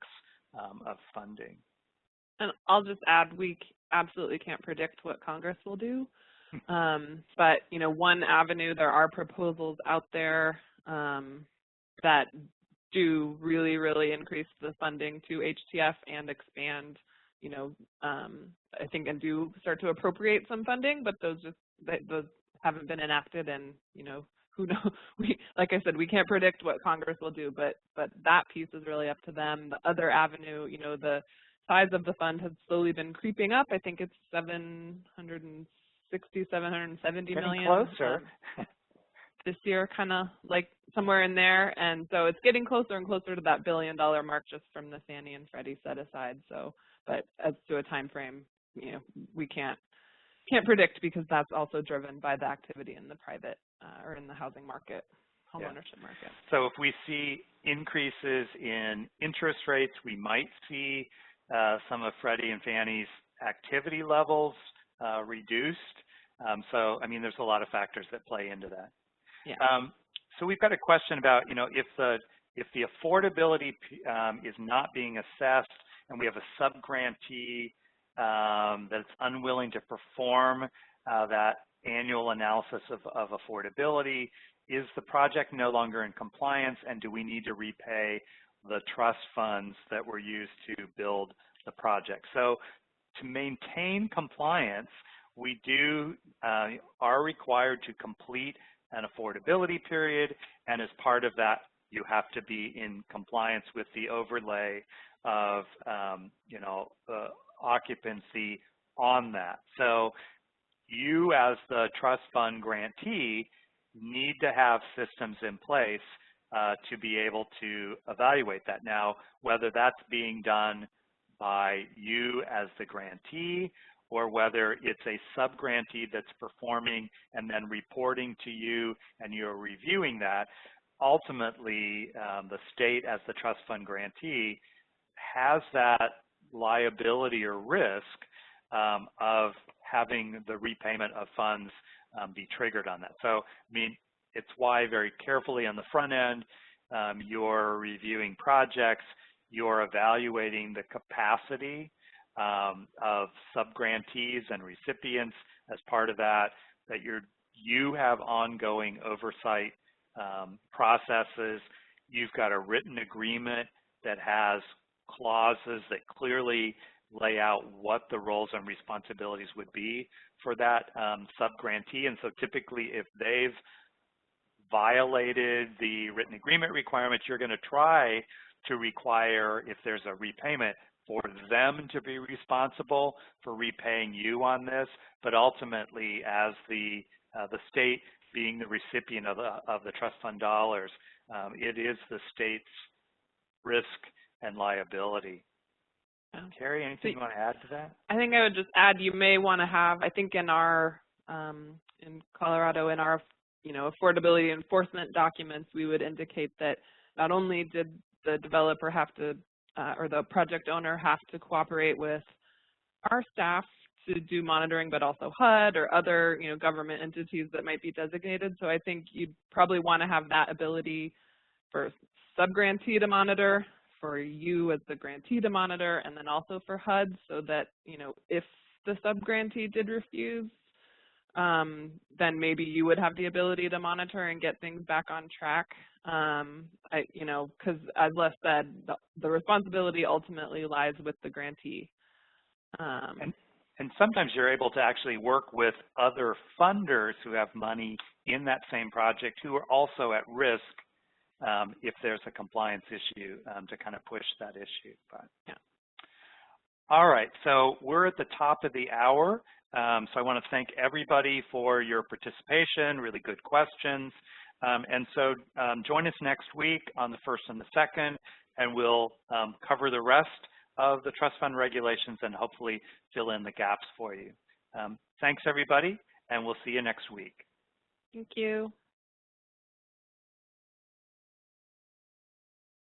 of funding. And I'll just add, we absolutely can't predict what Congress will do. But, one avenue, there are proposals out there that do really, really increase the funding to HTF and expand, I think, and do start to appropriate some funding, but those haven't been enacted, and, who knows? Like I said, we can't predict what Congress will do, but that piece is really up to them. The other avenue, the size of the fund has slowly been creeping up. I think it's 760, 770 million. Closer. This year, kind of like somewhere in there, and so it's getting closer and closer to that $1 billion mark just from the Fannie and Freddie set aside. So, but as to a time frame, we can't predict, because that's also driven by the activity in the private or in the housing market, homeownership market. So if we see increases in interest rates, we might see some of Freddie and Fannie's activity levels reduced. So, I mean, there's a lot of factors that play into that. Yeah. So we've got a question about, if the affordability is not being assessed and we have a sub-grantee that's unwilling to perform that annual analysis of affordability, is the project no longer in compliance, and do we need to repay the trust funds that were used to build the project? So to maintain compliance, we are required to complete an affordability period, and as part of that, you have to be in compliance with the overlay of, occupancy on that. So you, as the trust fund grantee, need to have systems in place to be able to evaluate that. Now, whether that's being done by you as the grantee, or whether it's a sub-grantee that's performing and then reporting to you and you're reviewing that, ultimately the state as the trust fund grantee has that liability or risk of having the repayment of funds be triggered on that. So, I mean, it's why very carefully on the front end, you're reviewing projects, you're evaluating the capacity of sub-grantees and recipients as part of that, that you have ongoing oversight processes. You've got a written agreement that has clauses that clearly lay out what the roles and responsibilities would be for that sub-grantee. And so typically if they've violated the written agreement requirements, you're going to try to require, if there's a repayment, for them to be responsible for repaying you on this. But ultimately, as the state being the recipient of the trust fund dollars, it is the state's risk and liability. Carrie, anything you want to add to that? I think I would just add, you may want to have, I think in our, in Colorado, in our, affordability enforcement documents, we would indicate that not only did the developer have to, or the project owner have to cooperate with our staff to do monitoring, but also HUD or other, government entities that might be designated. So I think you'd probably want to have that ability for sub-grantee to monitor, for you as the grantee to monitor, and then also for HUD, so that, if the sub-grantee did refuse, then maybe you would have the ability to monitor and get things back on track. Because as Les said, the responsibility ultimately lies with the grantee. And sometimes you're able to actually work with other funders who have money in that same project who are also at risk if there's a compliance issue to kind of push that issue. But yeah. All right, so we're at the top of the hour. So I want to thank everybody for your participation, really good questions. And so join us next week on the 1st and the 2nd, and we'll cover the rest of the trust fund regulations and hopefully fill in the gaps for you. Thanks, everybody, and we'll see you next week. Thank you.